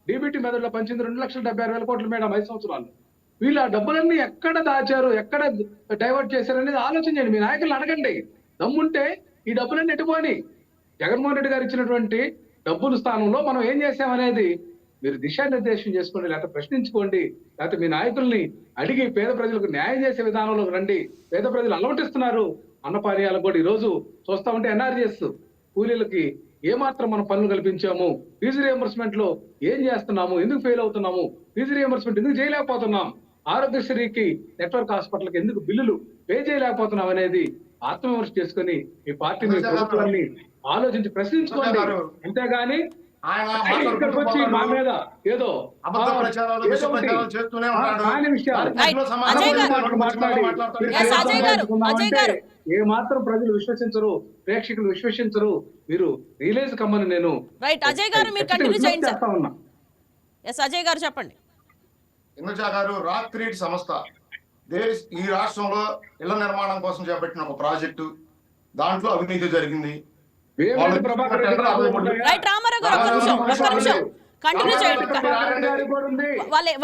Speaker 3: డీబీటీ మెదడులో పంచింది 2,76,000 కోట్లు మేడం 5 సంవత్సరాలు. వీళ్ళు ఆ డబ్బులన్నీ ఎక్కడ దాచారు, ఎక్కడ డైవర్ట్ చేశారు అనేది ఆలోచన చేయండి. మీ నాయకులు అడగండి. దమ్ముంటే ఈ డబ్బులన్నీ ఎటుపోయి జగన్మోహన్ రెడ్డి గారు ఇచ్చినటువంటి డబ్బుల స్థానంలో మనం ఏం చేసామనేది మీరు దిశానిర్దేశం చేసుకోండి, లేకపోతే ప్రశ్నించుకోండి, లేకపోతే మీ నాయకుల్ని అడిగి పేద ప్రజలకు న్యాయం చేసే విధానంలోకి రండి. పేద ప్రజలు అలవటిస్తున్నారు అన్నపానీయాలకు కూడా. ఈ రోజు చూస్తా ఉంటే ఎన్ఆర్జీఎస్ కూలీలకి ఏమాత్రం మనం పనులు కల్పించాము, ఫీజు రియంబర్స్మెంట్ లో ఏం చేస్తున్నాము, ఎందుకు ఫెయిల్ అవుతున్నాము, ఫీజు రియంబర్స్మెంట్ ఎందుకు చేయలేకపోతున్నాం, ఆరోగ్యశ్రీకి నెట్వర్క్ హాస్పిటల్కి ఎందుకు బిల్లులు పే చేయలేకపోతున్నాం అనేది ఆత్మవిమర్శ చేసుకుని మీ పార్టీ మీ ప్రభుత్వాన్ని ఆలోచించి ప్రశ్నించుకోండి. అంతేగాని
Speaker 2: ఆయన
Speaker 3: ఇక్కడికి వచ్చి మా మీద ఏదో
Speaker 2: అబద్ధ ప్రచారాలు, విష ప్రచారాలు చేస్తూనే ఉన్నాడు.
Speaker 3: కాని విషయాలు
Speaker 1: అజయ్ గారు. Yes, అజయ్ గారు. అజయ్ గారు.
Speaker 3: ఏ మాత్రం ప్రజలు విశ్వసించరు, ప్రేక్షకులు విశ్వసించరు. మీరు రిలీజ్ కమ్మని నేను
Speaker 1: రైట్ అజయ్ గారు మీరు కంటిన్యూ చేయండి సార్.
Speaker 3: చేస్తా ఉన్నా.
Speaker 1: ఎస్ అజయ్ గారు చెప్పండి.
Speaker 2: ఇంద్రజా గారు, రాక్ క్రీట్ సంస్థ ఈ రాష్ట్రంలో ఇళ్ల నిర్మాణం కోసం చేపట్టిన ఒక ప్రాజెక్టు, దాంట్లో అవినీతి జరిగింది.
Speaker 3: వేమిరెడ్డి ప్రభాకర్ రెడ్డి గారు
Speaker 1: రైట్ రామారావు గారు ఒక్క నిమిషం కంటిన్యూ చేయండి.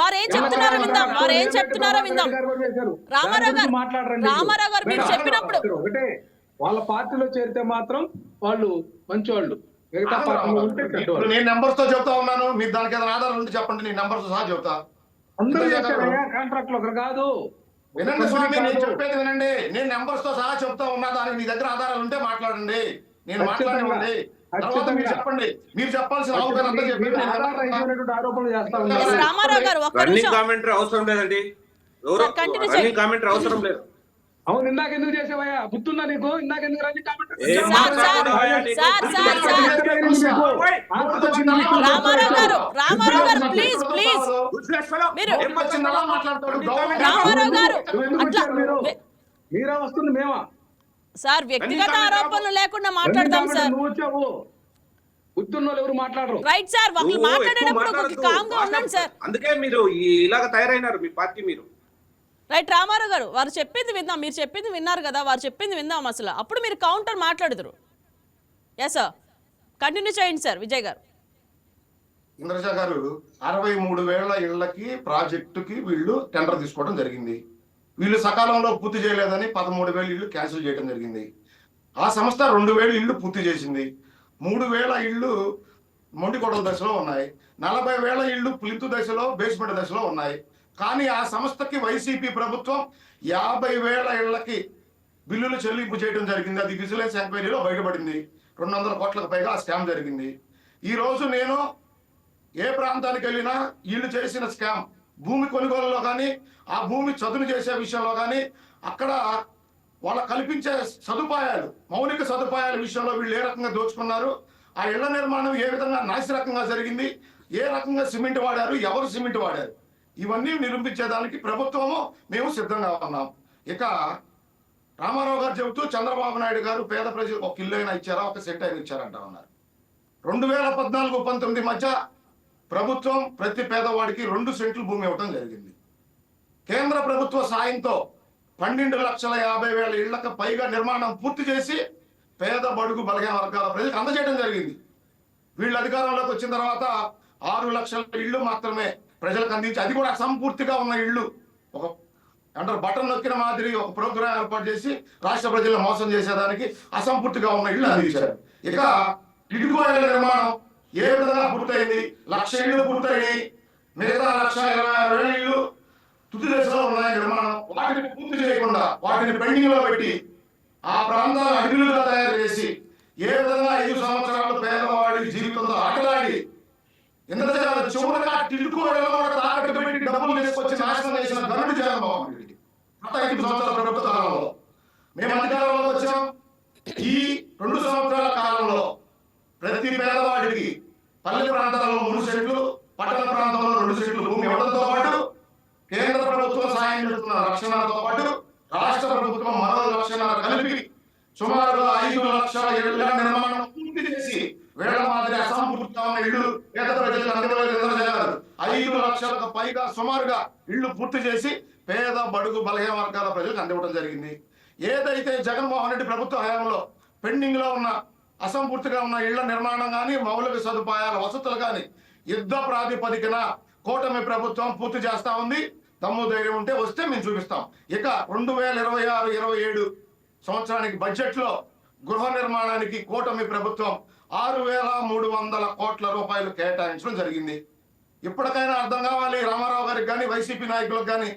Speaker 1: వారు ఏం చెప్తున్నారో విందాం, వారు ఏం చెప్తున్నారో విందాం. రామారావు గారు మీరు చెప్పినప్పుడు
Speaker 3: ఒకటే, వాళ్ళ పార్టీలో చేరితే మాత్రం వాళ్ళు మంచివాళ్ళు, మిగతా పార్టీలో ఉంటే చెడ్డవాళ్ళు.
Speaker 2: నేను నెంబర్స్ తో చెప్తా ఉన్నాను, మీరు దానికి ఏదైనా ఆధారాలు ఉంటే చెప్పండి, నేను నెంబర్స్ సహా చెప్తా.
Speaker 3: అందరూ చేశారయ్యా కాంట్రాక్ట్ లో, ఒకరు కాదు.
Speaker 2: వినండి స్వామి, నేను చెప్పేది వినండి. నేను నెంబర్స్ తో సహా చెప్తా ఉన్నా, దానికి మీ దగ్గర ఆధారాలు ఉంటే మాట్లాడండి, నేను మాట్లాడండి. తర్వాత మీరు చెప్పండి, మీరు చెప్పాల్సిన అవగాహన అంతా చెప్పండి.
Speaker 3: ఆరోపణలు చేస్తా
Speaker 1: Yes,
Speaker 3: ఉన్నారు.
Speaker 1: రామారావు గారు ఒక్క
Speaker 4: రన్నింగ్
Speaker 1: నిమిషం
Speaker 4: కామెంటరీ అవసరం లేదండి.
Speaker 1: Sir, continue చేయండి.
Speaker 4: రన్నింగ్ కామెంటరీ అవసరం లేదు.
Speaker 3: అవును, ఇందాక ఎందుకు చేసావయ్యా? గుర్తుందా నీకు? ఇందాక ఎందుకు రండి
Speaker 1: రామారావు గారు ప్లీజ్ మీరు రామారావు గారు అట్లా
Speaker 3: మీరా వస్తుంది మేమా
Speaker 1: సార్ వ్యక్తిగత ఆరోపణలు లేకుండా మాట్లాడదాం సార్.
Speaker 3: నువ్వు వచ్చావు, గుర్తున్న ఎవరు మాట్లాడరు.
Speaker 1: రైట్ సార్, వాళ్ళు మాట్లాడేటప్పుడు కామ్ గా ఉండండి సార్.
Speaker 4: అందుకే మీరు ఇలాగ తయారైనారు మీ పార్టీ. మీరు
Speaker 1: రైట్ రామారావు గారు, వారు చెప్పింది విందాం. మీరు చెప్పింది విన్నారు కదా, వారు చెప్పింది విందాం అసలు, అప్పుడు మీరు కౌంటర్ మాట్లాడుదురు. ఎస్ సార్, కంటిన్యూ చేయండి సార్ విజయ్ గారు.
Speaker 2: ఇంద్రజ గారు, 63,000 ఇళ్లకి ప్రాజెక్టుకి వీళ్ళు టెండర్ తీసుకోవడం జరిగింది. వీళ్ళు సకాలంలో పూర్తి చేయలేదని 13,000 ఇళ్లు క్యాన్సిల్ చేయడం జరిగింది. ఆ సంస్థ 2,000 ఇళ్లు పూర్తి చేసింది. 3,000 ఇళ్లు మొండికొడల దశలో ఉన్నాయి. 40,000 ఇళ్లు ప్లింతు దశలో, బేస్మెంట్ దశలో ఉన్నాయి. కానీ ఆ సంస్థకి వైసీపీ ప్రభుత్వం 50,000 ఇళ్లకి బిల్లులు చెల్లింపు చేయడం జరిగింది. అది విజిలెన్స్ ఎంక్వైరీలో బయటపడింది. 200 కోట్లకు పైగా ఆ స్కామ్ జరిగింది. ఈ రోజు నేను ఏ ప్రాంతానికి వెళ్ళినా వీళ్ళు చేసిన స్కామ్, భూమి కొనుగోలులో కానీ, ఆ భూమి చదును చేసే విషయంలో కానీ, అక్కడ వాళ్ళ కల్పించే సదుపాయాలు, మౌలిక సదుపాయాల విషయంలో వీళ్ళు ఏ రకంగా దోచుకున్నారు, ఆ ఇళ్ల నిర్మాణం ఏ విధంగా నాసిరకంగా జరిగింది, ఏ రకంగా సిమెంట్ వాడారు, ఎవరు సిమెంట్ వాడారు, ఇవన్నీ నిరూపించేదానికి ప్రభుత్వము మేము సిద్ధంగా ఉన్నాం. ఇక రామారావు గారు చెబుతూ చంద్రబాబు నాయుడు గారు పేద ప్రజలకు ఒక ఇల్లు అయినా ఇచ్చారా, ఒక సెంట్ అయినా ఇచ్చారంట ఉన్నారు. 2014-19 మధ్య ప్రభుత్వం ప్రతి పేదవాడికి 2 సెంట్లు భూమి ఇవ్వడం జరిగింది. కేంద్ర ప్రభుత్వ సాయంతో 12,50,000 ఇళ్లకు పైగా నిర్మాణం పూర్తి చేసి పేద బడుగు బలహీన వర్గాల ప్రజలకు అందజేయడం జరిగింది. వీళ్ళు అధికారంలోకి వచ్చిన తర్వాత 6 లక్షల ఇళ్లు మాత్రమే ప్రజలకు అందించి, అది కూడా అసంపూర్తిగా ఉన్న ఇళ్లు, ఒక అంటారు బటన్ నొక్కిన మాదిరి ఒక ప్రోగ్రాం ఏర్పాటు చేసి రాష్ట్ర ప్రజలను మోసం చేసేదానికి అసంపూర్తిగా ఉన్న ఇళ్లు అందించారు. ఇక ఇటుకో ఇళ్ల నిర్మాణం ఏ విధంగా పూర్తయింది? 1,00,000 ఇళ్లు పూర్తయినాయి, మిగతా 1,26,000 ఇళ్లు తుది దశలో ఉన్నాయి నిర్మాణం. వాటిని పూర్తి చేయకుండా వాటిని పెండింగ్ లో పెట్టి ఆ ప్రాంతాలను అడిగులుగా తయారు చేసి ఏ విధంగా 5 సంవత్సరాలు పేదవాడి జీవితంతో ఆటలాడి ఇంద్రజాల చివరిగా టిల్లుకో తాకట్టు పెట్టి డబ్బులు తీసుకొచ్చి నాశనం చేసిన గనుడు జగన్మోహన్ రెడ్డి గత 5 సంవత్సరాల ప్రభుత్వ కాలంలో. మేము అధికారంలోకి వచ్చాం. ఈ 2 సంవత్సరాల కాలంలో ప్రతి పేదవాడికి పల్లె ప్రాంతాల్లో 3 సెంట్లు, పట్టణ ప్రాంతంలో 2 సెంట్లు భూమి ఇవ్వడంతో పాటు కేంద్ర ప్రభుత్వం సాయం చేస్తున్న రక్షణతో పాటు రాష్ట్ర ప్రభుత్వం మరో రక్షణ కలిపి సుమారుగా 5 లక్షల ఇళ్ల నిర్మాణం పూర్తి చేసి వేల మాదిరి అసంపూర్తిగా ఉన్న ఇళ్లు పేద ప్రజలకు అందజేయాలి. 5 లక్షలకు పైగా సుమారుగా ఇళ్లు పూర్తి చేసి పేద బడుగు బలహీన వర్గాల ప్రజలకు అందివ్వడం జరిగింది. ఏదైతే జగన్మోహన్ రెడ్డి ప్రభుత్వ హయాంలో పెండింగ్ లో ఉన్న అసంపూర్తిగా ఉన్న ఇళ్ల నిర్మాణం కానీ, మౌలిక సదుపాయాల వసతులు కానీ యుద్ధ ప్రాతిపదికన కూటమి ప్రభుత్వం పూర్తి చేస్తా ఉంది. దమ్ము ధైర్యం ఉంటే వస్తే మేము చూపిస్తాం. ఇక 2026-27 సంవత్సరానికి బడ్జెట్ లో గృహ నిర్మాణానికి కూటమి ప్రభుత్వం 6,300 కోట్ల రూపాయలు కేటాయించడం జరిగింది. ఇప్పటికైనా అర్థం కావాలి రామారావు గారికి కానీ వైసీపీ నాయకులకు కానీ,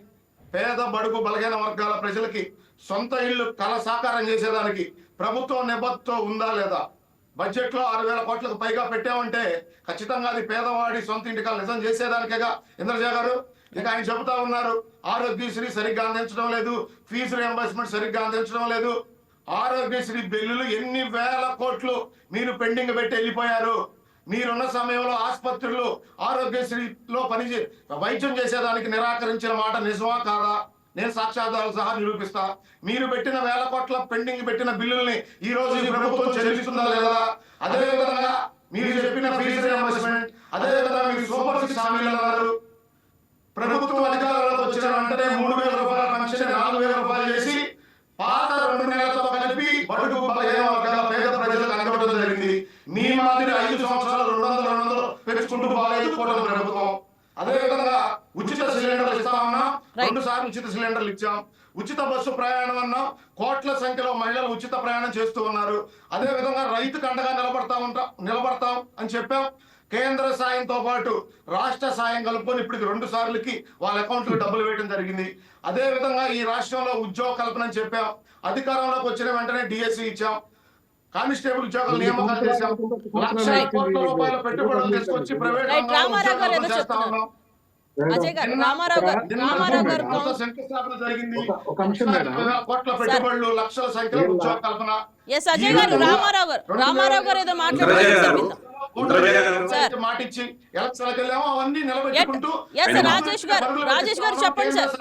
Speaker 2: పేద బడుగు బలహీన వర్గాల ప్రజలకి సొంత ఇల్లు కళ సాకారం చేసేదానికి ప్రభుత్వం నిబద్ధతో ఉందా లేదా? బడ్జెట్ లో 6,000 కోట్లకు పైగా పెట్టామంటే ఖచ్చితంగా అది పేదవాడి సొంత ఇంటి కళ నిజం చేసేదానికేగా ఇంద్రజ గారు. ఇక ఆయన చెబుతా ఉన్నారు ఆరోగ్యశ్రీ సరిగ్గా అందించడం లేదు, ఫీజు రియంబర్స్మెంట్ సరిగ్గా అందించడం లేదు. ఆరోగ్యశ్రీ బిల్లులు ఎన్ని వేల కోట్లు మీరు పెండింగ్ పెట్టి వెళ్ళిపోయారు. మీరున్న సమయంలో ఆసుపత్రులు ఆరోగ్యశ్రీలో వైద్యం చేసేదానికి నిరాకరించిన మాట నిజమా కాదా? నేను సాక్ష్యాధారాలు సహా నిరూపిస్తా. మీరు పెట్టిన వేల కోట్ల పెండింగ్ పెట్టిన బిల్లుల్ని ఈ రోజు ఈ ప్రభుత్వం చెల్లిస్తుందా లేదా? అదేవిధంగా మీరు చెప్పిన ఫీజు రియంబర్స్మెంట్, అదేవిధంగా మీరు సూపర్ 6 హామీలు అన్నారు. ప్రభుత్వం అధికారంలోకి వచ్చిన వెంటనే 3,000 రూపాయల పెన్షన్ 4,000 రూపాయలు చేసి పాత 2 నెలలతో కలిపి బడుగు బలహీన వర్గాల పేద ప్రజలకు అందివ్వడం జరిగింది. మీ మాదిరి 5 సంవత్సరాలు 200 పెంచుకుంటూ పోలేదు కూటమి ప్రభుత్వం. అదేవిధంగా ఉచిత సిలిండర్లు ఇస్తామన్నా 2 సార్లు ఉచిత సిలిండర్లు ఇచ్చాం. ఉచిత బస్సు ప్రయాణం అన్నాం, కోట్ల సంఖ్యలో మహిళలు ఉచిత ప్రయాణం చేస్తూ ఉన్నారు. అదే విధంగా రైతుకు అండగా నిలబడతాం అని చెప్పాం. కేంద్ర సాయంతో పాటు రాష్ట్ర సాయం కలుపుకొని ఇప్పుడు 2 సార్లకి వాళ్ళ అకౌంట్లో డబ్బులు వేయడం జరిగింది. అదే విధంగా ఈ రాష్ట్రంలో ఉద్యోగ కల్పన అని చెప్పాం. అధికారంలోకి వచ్చిన వెంటనే డిఎస్సి ఇచ్చాం, కానిస్టేబుల్ ఉద్యోగాలు నియామకాలు చేశాం, 1,00,000 కోట్ల రూపాయల పెట్టుబడులు తీసుకొచ్చి ప్రైవేట్ చేస్తా ఉన్నాం.
Speaker 1: అజయ్ గారు, రామారావు గారు
Speaker 2: శంకుస్థాపన జరిగింది. 1,00,000 కోట్ల పెట్టుబడులు, లక్షల సంఖ్యలో ఉద్యోగ కల్పన.
Speaker 1: అజయ్ గారు, రామారావు గారు ఏదో మాట్లాడారు.
Speaker 2: మాటిచ్చి ఎలక్షన్లకు వెళ్ళాము, అవన్నీ నిలబెట్టుకుంటూ
Speaker 1: రాజేష్ గారు చెప్పండి సార్.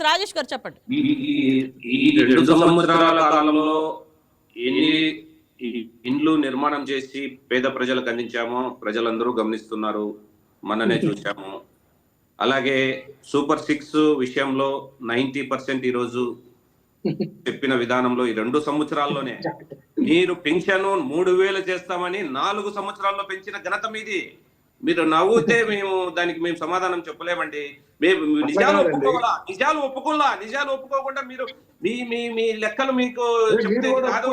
Speaker 1: రాజేష్ గారు చెప్పండి.
Speaker 4: ఈ 2 సంవత్సరాల కాలంలో ఎన్ని ఇండ్లు నిర్మాణం చేసి పేద ప్రజలకు అందించామో ప్రజలందరూ గమనిస్తున్నారు, మననే చూసాము. అలాగే సూపర్ 6 విషయంలో 90% ఈరోజు చెప్పిన విధానంలో ఈ 2 సంవత్సరాల్లోనే మీరు పెన్షన్ 3,000 చేస్తామని 4 సంవత్సరాల్లో పెంచిన ఘనత మీది. మీరు నవ్వుతే మేము సమాధానం చెప్పలేమండి. మేము నిజాలు ఒప్పుకోకుండా మీరు మీ లెక్కలు మీకు చెప్తే కాదు.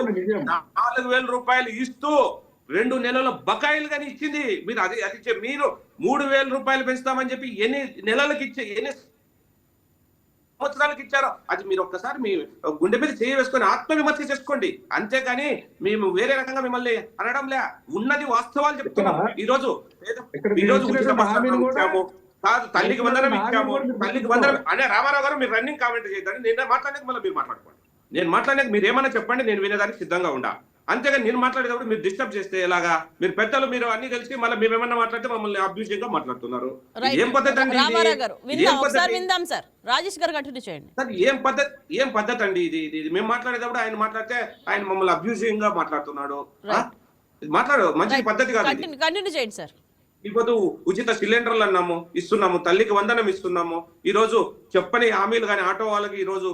Speaker 4: 4,000 రూపాయలు ఇస్తూ 2 నెలల బకాయిలు కానీ ఇచ్చింది మీరు. అది మీరు 3,000 రూపాయలు పెంచుతామని చెప్పి ఎన్ని నెలలకు ఎన్ని సంవత్సరాలకు ఇచ్చారో అది మీరు ఒక్కసారి మీ గుండె మీద చేయి వేసుకొని ఆత్మవిమర్శ చేసుకోండి. అంతేకాని మేము వేరే రకంగా మిమ్మల్ని అనడంలే, ఉన్నది వాస్తవాలు చెప్తున్నాము. ఈ రోజు ఇచ్చాము, కాదు తల్లికి వందనం ఇచ్చాము, తల్లికి వందనం అనే రామారావు గారు మీరు రన్నింగ్ కామెంట్ చేయదండి. నేను మాట్లాడలేక మళ్ళీ మీరు మాట్లాడుకోండి. నేను మాట్లాడలేక మీరు ఏమన్నా చెప్పండి, నేను వినేదానికి సిద్ధంగా ఉండా. అంతేగాని నేను మాట్లాడేటప్పుడు మీరు డిస్టర్బ్ చేస్తే ఎలాగా? మీరు పెద్దలు, మీరు అన్ని కలిసి మళ్ళీ మేమేమన్నా మాట్లాడితే మమ్మల్ని అబ్యూజింగ్ గా మాట్లాడుతున్నారు. ఏం పద్ధతి అండి? ఏం పద్ధతి అండి ఇది? మేము మాట్లాడేటప్పుడు ఆయన మాట్లాడితే ఆయన మమ్మల్ని అబ్యూజింగ్ గా మాట్లాడుతున్నాడు. మాట్లాడు, మంచి పద్ధతి కాదు.
Speaker 1: కంటిన్యూ చేయండి సార్.
Speaker 4: ఇప్పుడు ఉచిత సిలిండర్లు అన్నాము, ఇస్తున్నాము, తల్లికి వందనం ఇస్తున్నాము. ఈ రోజు చెప్పని హామీలు కానీ ఆటో వాళ్ళకి ఈ రోజు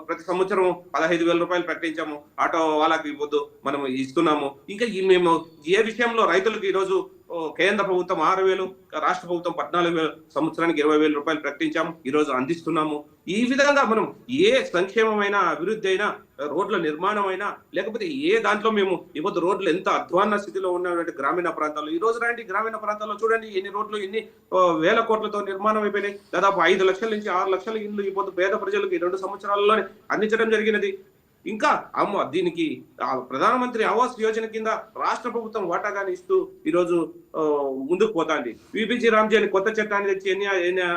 Speaker 4: ప్రతి సంవత్సరం 15,000 రూపాయలు ప్రకటించాము. ఆటో వాళ్ళకి ఇవ్వద్దు, మనం ఇస్తున్నాము. ఇంకా మేము ఏ విషయంలో రైతులకు ఈ రోజు కేంద్ర ప్రభుత్వం 6,000, రాష్ట్ర ప్రభుత్వం 14,000, సంవత్సరానికి 20,000 రూపాయలు ప్రకటించాము, ఈ రోజు అందిస్తున్నాము. ఈ విధంగా మనం ఏ సంక్షేమమైన, అభివృద్ధి అయినా, రోడ్ల నిర్మాణం అయినా, లేకపోతే ఏ దాంట్లో మేము ఇప్పుడు రోడ్లు ఎంత అధ్వాన్న స్థితిలో ఉన్నటువంటి గ్రామీణ ప్రాంతాల్లో ఈ రోజు రండి, గ్రామీణ ప్రాంతాల్లో చూడండి ఎన్ని రోడ్లు, ఎన్ని వేల కోట్లతో నిర్మాణం అయిపోయినాయి. దాదాపు 5 లక్షల నుంచి 6 లక్షల ఇళ్ళు ఇప్పుడు పేద ప్రజలకు ఈ 2 సంవత్సరాల్లోనే అందించడం జరిగినది. ఇంకా దీనికి ప్రధానమంత్రి ఆవాస్ యోజన కింద రాష్ట్ర ప్రభుత్వం వాటాగాని ఇస్తూ ఈ రోజు ముందుకు పోతాంది. విబిజి రామ్జీ అని కొత్త చట్టాన్ని తెచ్చి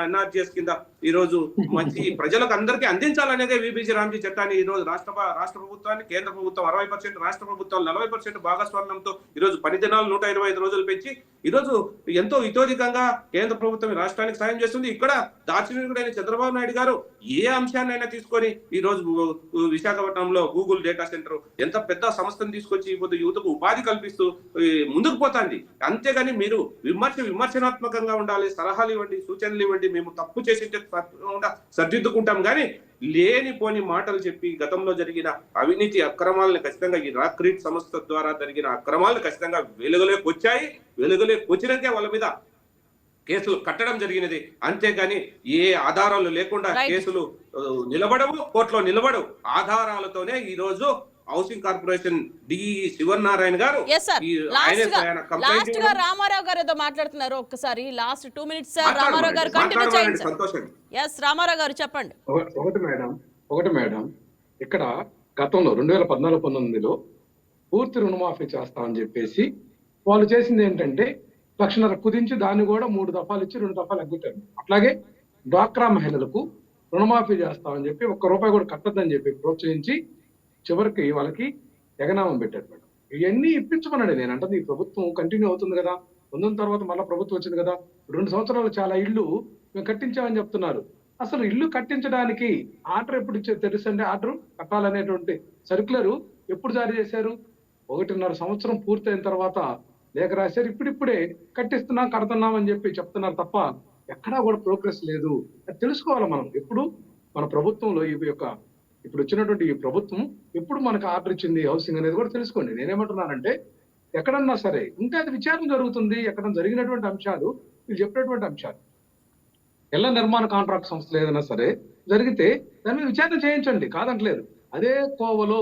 Speaker 4: ఎన్ఆర్జీఎస్ కింద ఈ రోజు మంచి ప్రజలకు అందరికీ అందించాలనేదే విబిజి రామ్జీ చట్టాన్ని ఈ రోజు రాష్ట్ర ప్రభుత్వాన్ని, కేంద్ర ప్రభుత్వం 60%, రాష్ట్ర ప్రభుత్వాలు 40% భాగస్వామ్యంతో ఈ రోజు 10 దినాలు 125 రోజులు పెంచి ఈ రోజు ఎంతో ఇతోధికంగా కేంద్ర ప్రభుత్వం రాష్ట్రానికి సాయం చేస్తుంది. ఇక్కడ దార్శనికుడైన చంద్రబాబు నాయుడు గారు ఏ అంశాన్నైనా తీసుకొని ఈ రోజు విశాఖపట్నంలో గూగుల్ డేటా సెంటర్ ఎంత పెద్ద సంస్థను తీసుకొచ్చి ఇప్పుడు యువతకు ఉపాధి కల్పిస్తూ ముందుకు పోతాంది. అంతేగాని మీరు విమర్శనాత్మకంగా ఉండాలి, సలహాలు ఇవ్వండి, సూచనలు ఇవ్వండి, మేము తప్పు చేసి సరిదిద్దుకుంటాం. కానీ లేనిపోని మాటలు చెప్పి గతంలో జరిగిన అవినీతి అక్రమాలను ఖచ్చితంగా ఈ రాక్రీట్ సంస్థ ద్వారా జరిగిన అక్రమాలను ఖచ్చితంగా వెలుగులోకి వచ్చాయి. వెలుగులోకి వచ్చినాకే వాళ్ళ మీద కేసులు కట్టడం జరిగినది. అంతేగాని ఏ ఆధారాలు లేకుండా కేసులు నిలబడవు, కోర్టులో నిలబడవు. ఆధారాలతోనే ఈ రోజు హౌసింగ్ కార్పొరేషన్ డిఈ శివనారాయణ గారు
Speaker 1: ఎస్ సార్, లాస్ట్ గా రామారావు గారు ఏదో మాట్లాడుతున్నారు. ఒక్కసారి లాస్ట్ 2 minutes సార్ రామారావు గారు కంటిన్యూ చేయండి.
Speaker 4: సంతోషం.
Speaker 1: ఎస్ రామారావు గారు చెప్పండి.
Speaker 3: ఒకటి మేడం, ఇక్కడ గతంలో 2014-19లో పూర్తి రుణమాఫీ చేస్తామని చెప్పేసి వాళ్ళు చేసింది ఏంటంటే 1,00,000 కుదించి దాన్ని కూడా 3 దఫాలు ఇచ్చి 2 దఫాలు ఎగ్గుతారు. అట్లాగే డ్వాక్రా మహిళలకు రుణమాఫీ చేస్తామని చెప్పి ₹1 కూడా కట్టద్దని చెప్పి ప్రోత్సహించి చివరికి వాళ్ళకి ఎగనామం పెట్టారు మేడం. ఇవన్నీ ఇప్పించమన్నాడు. నేను అంటే ఈ ప్రభుత్వం కంటిన్యూ అవుతుంది కదా, పొందిన తర్వాత మళ్ళీ ప్రభుత్వం వచ్చింది కదా, 2 సంవత్సరాలు చాలా ఇళ్ళు మేము కట్టించామని చెప్తున్నారు. అసలు ఇల్లు కట్టించడానికి ఆర్డర్ ఎప్పుడు ఇచ్చారు తెలుసండి? ఆర్డర్ కట్టాలనేటువంటి సర్క్యులర్ ఎప్పుడు జారీ చేశారు? 1.5 సంవత్సరం పూర్తయిన తర్వాత లేఖ రాశారు. ఇప్పుడిప్పుడే కట్టిస్తున్నాం కడుతున్నాం అని చెప్పి చెప్తున్నారు తప్ప ఎక్కడా కూడా ప్రోగ్రెస్ లేదు. అది తెలుసుకోవాలి మనం. ఎప్పుడు మన ప్రభుత్వంలో ఇప్పుడు వచ్చినటువంటి ఈ ప్రభుత్వం ఎప్పుడు మనకు ఆర్డర్ ఇచ్చింది హౌసింగ్ అనేది కూడా తెలుసుకోండి. నేనేమంటున్నానంటే ఎక్కడన్నా సరే ఇంకా అది విచారణ జరుగుతుంది. ఎక్కడ జరిగినటువంటి అంశాలు వీళ్ళు చెప్పినటువంటి అంశాలు ఇళ్ల నిర్మాణ కాంట్రాక్ట్ సంస్థలు ఏదైనా సరే జరిగితే దాని మీద విచారణ చేయించండి, కాదంటలేదు. అదే కోవలో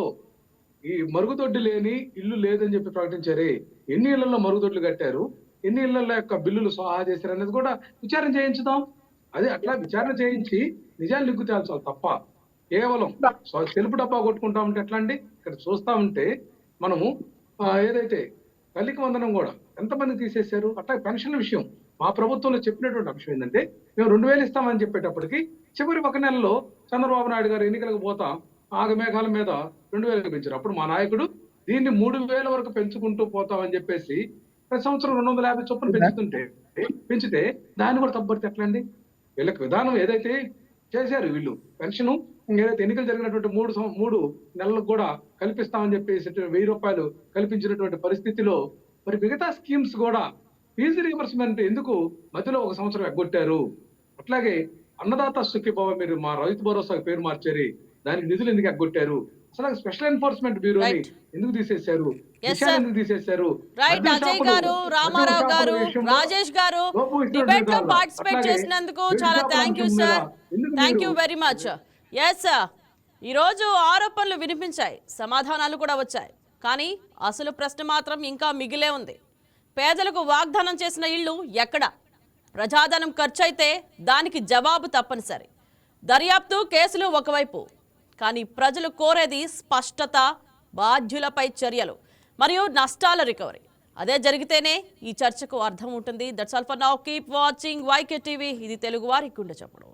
Speaker 3: ఈ మరుగుదొడ్డి లేని ఇల్లు లేదని చెప్పి ప్రకటించారే, ఎన్ని ఇళ్లలో మరుగుదొడ్లు కట్టారు, ఎన్ని ఇళ్లలో యొక్క బిల్లులు సహా చేశారు అనేది కూడా విచారణ చేయించుదాం. అదే అట్లా విచారణ చేయించి నిజాన్ని లిగ్గు తేల్చాలి తప్ప కేవలం తెలుపు డబ్బా కొట్టుకుంటా ఉంటే ఎట్లా అండి? ఇక్కడ చూస్తా ఉంటే మనము ఏదైతే తల్లికి వందనం కూడా ఎంతమంది తీసేశారు. అట్లా పెన్షన్ల విషయం మా ప్రభుత్వంలో చెప్పినటువంటి అంశం ఏంటంటే మేము 2,000 ఇస్తామని చెప్పేటప్పటికి చివరి 1 నెలలో చంద్రబాబు నాయుడు గారు ఎన్నికలకు పోతా ఆగమేఘాల మీద 2,000 పెంచారు. అప్పుడు మా నాయకుడు దీన్ని 3,000 వరకు పెంచుకుంటూ పోతామని చెప్పేసి ప్రతి సంవత్సరం 250 చొప్పున పెంచితే దాన్ని కూడా తప్పబడితే ఎట్లా అండి? వీళ్ళకి విధానం ఏదైతే చేశారు వీళ్ళు పెన్షన్ ఏదైతే ఎన్నికలు జరిగినటువంటి 3 నెలలకు కూడా కల్పిస్తామని చెప్పేసి ₹1,000 కల్పించినటువంటి పరిస్థితిలో మరి మిగతా స్కీమ్స్ కూడా ఫీజు రీయింబర్స్మెంట్ ఎందుకు మధ్యలో 1 సంవత్సరం ఎగ్గొట్టారు? అట్లాగే అన్నదాత సుఖీభవ మీరు మా రైతు భరోసా పేరు మార్చారు, దానికి నిధులు ఎందుకు ఎగ్గొట్టారు? అసలు స్పెషల్ ఎన్ఫోర్స్మెంట్ బ్యూరోని ఎందుకు తీసేశారు? ఎందుకు తీసేశారు?
Speaker 1: రైట్ అజయ్ గారు, రామారావు గారు, రాజేష్ గారు డిబేట్ లో పార్టిసిపేట్ చేసినందుకు చాలా thank you sir. Thank you very much. Yes ఈ రోజు ఆరోపణలు వినిపించాయి, సమాధానాలు కూడా వచ్చాయి, కానీ అసలు ప్రశ్న మాత్రం ఇంకా మిగిలే ఉంది. పేదలకు వాగ్దానం చేసిన ఇల్లు ఎక్కడ? ప్రజాధనం ఖర్చయితే దానికి జవాబు తప్పనిసరి. దర్యాప్తు కేసులు ఒకవైపు, కానీ ప్రజలు కోరేది స్పష్టత, బాధ్యులపై చర్యలు మరియు నష్టాల రికవరీ. అదే జరిగితేనే ఈ చర్చకు అర్థం ఉంటుంది. That's all for now. Keep watching YK TV. ఇది తెలుగువారి గుండె చప్పుడు.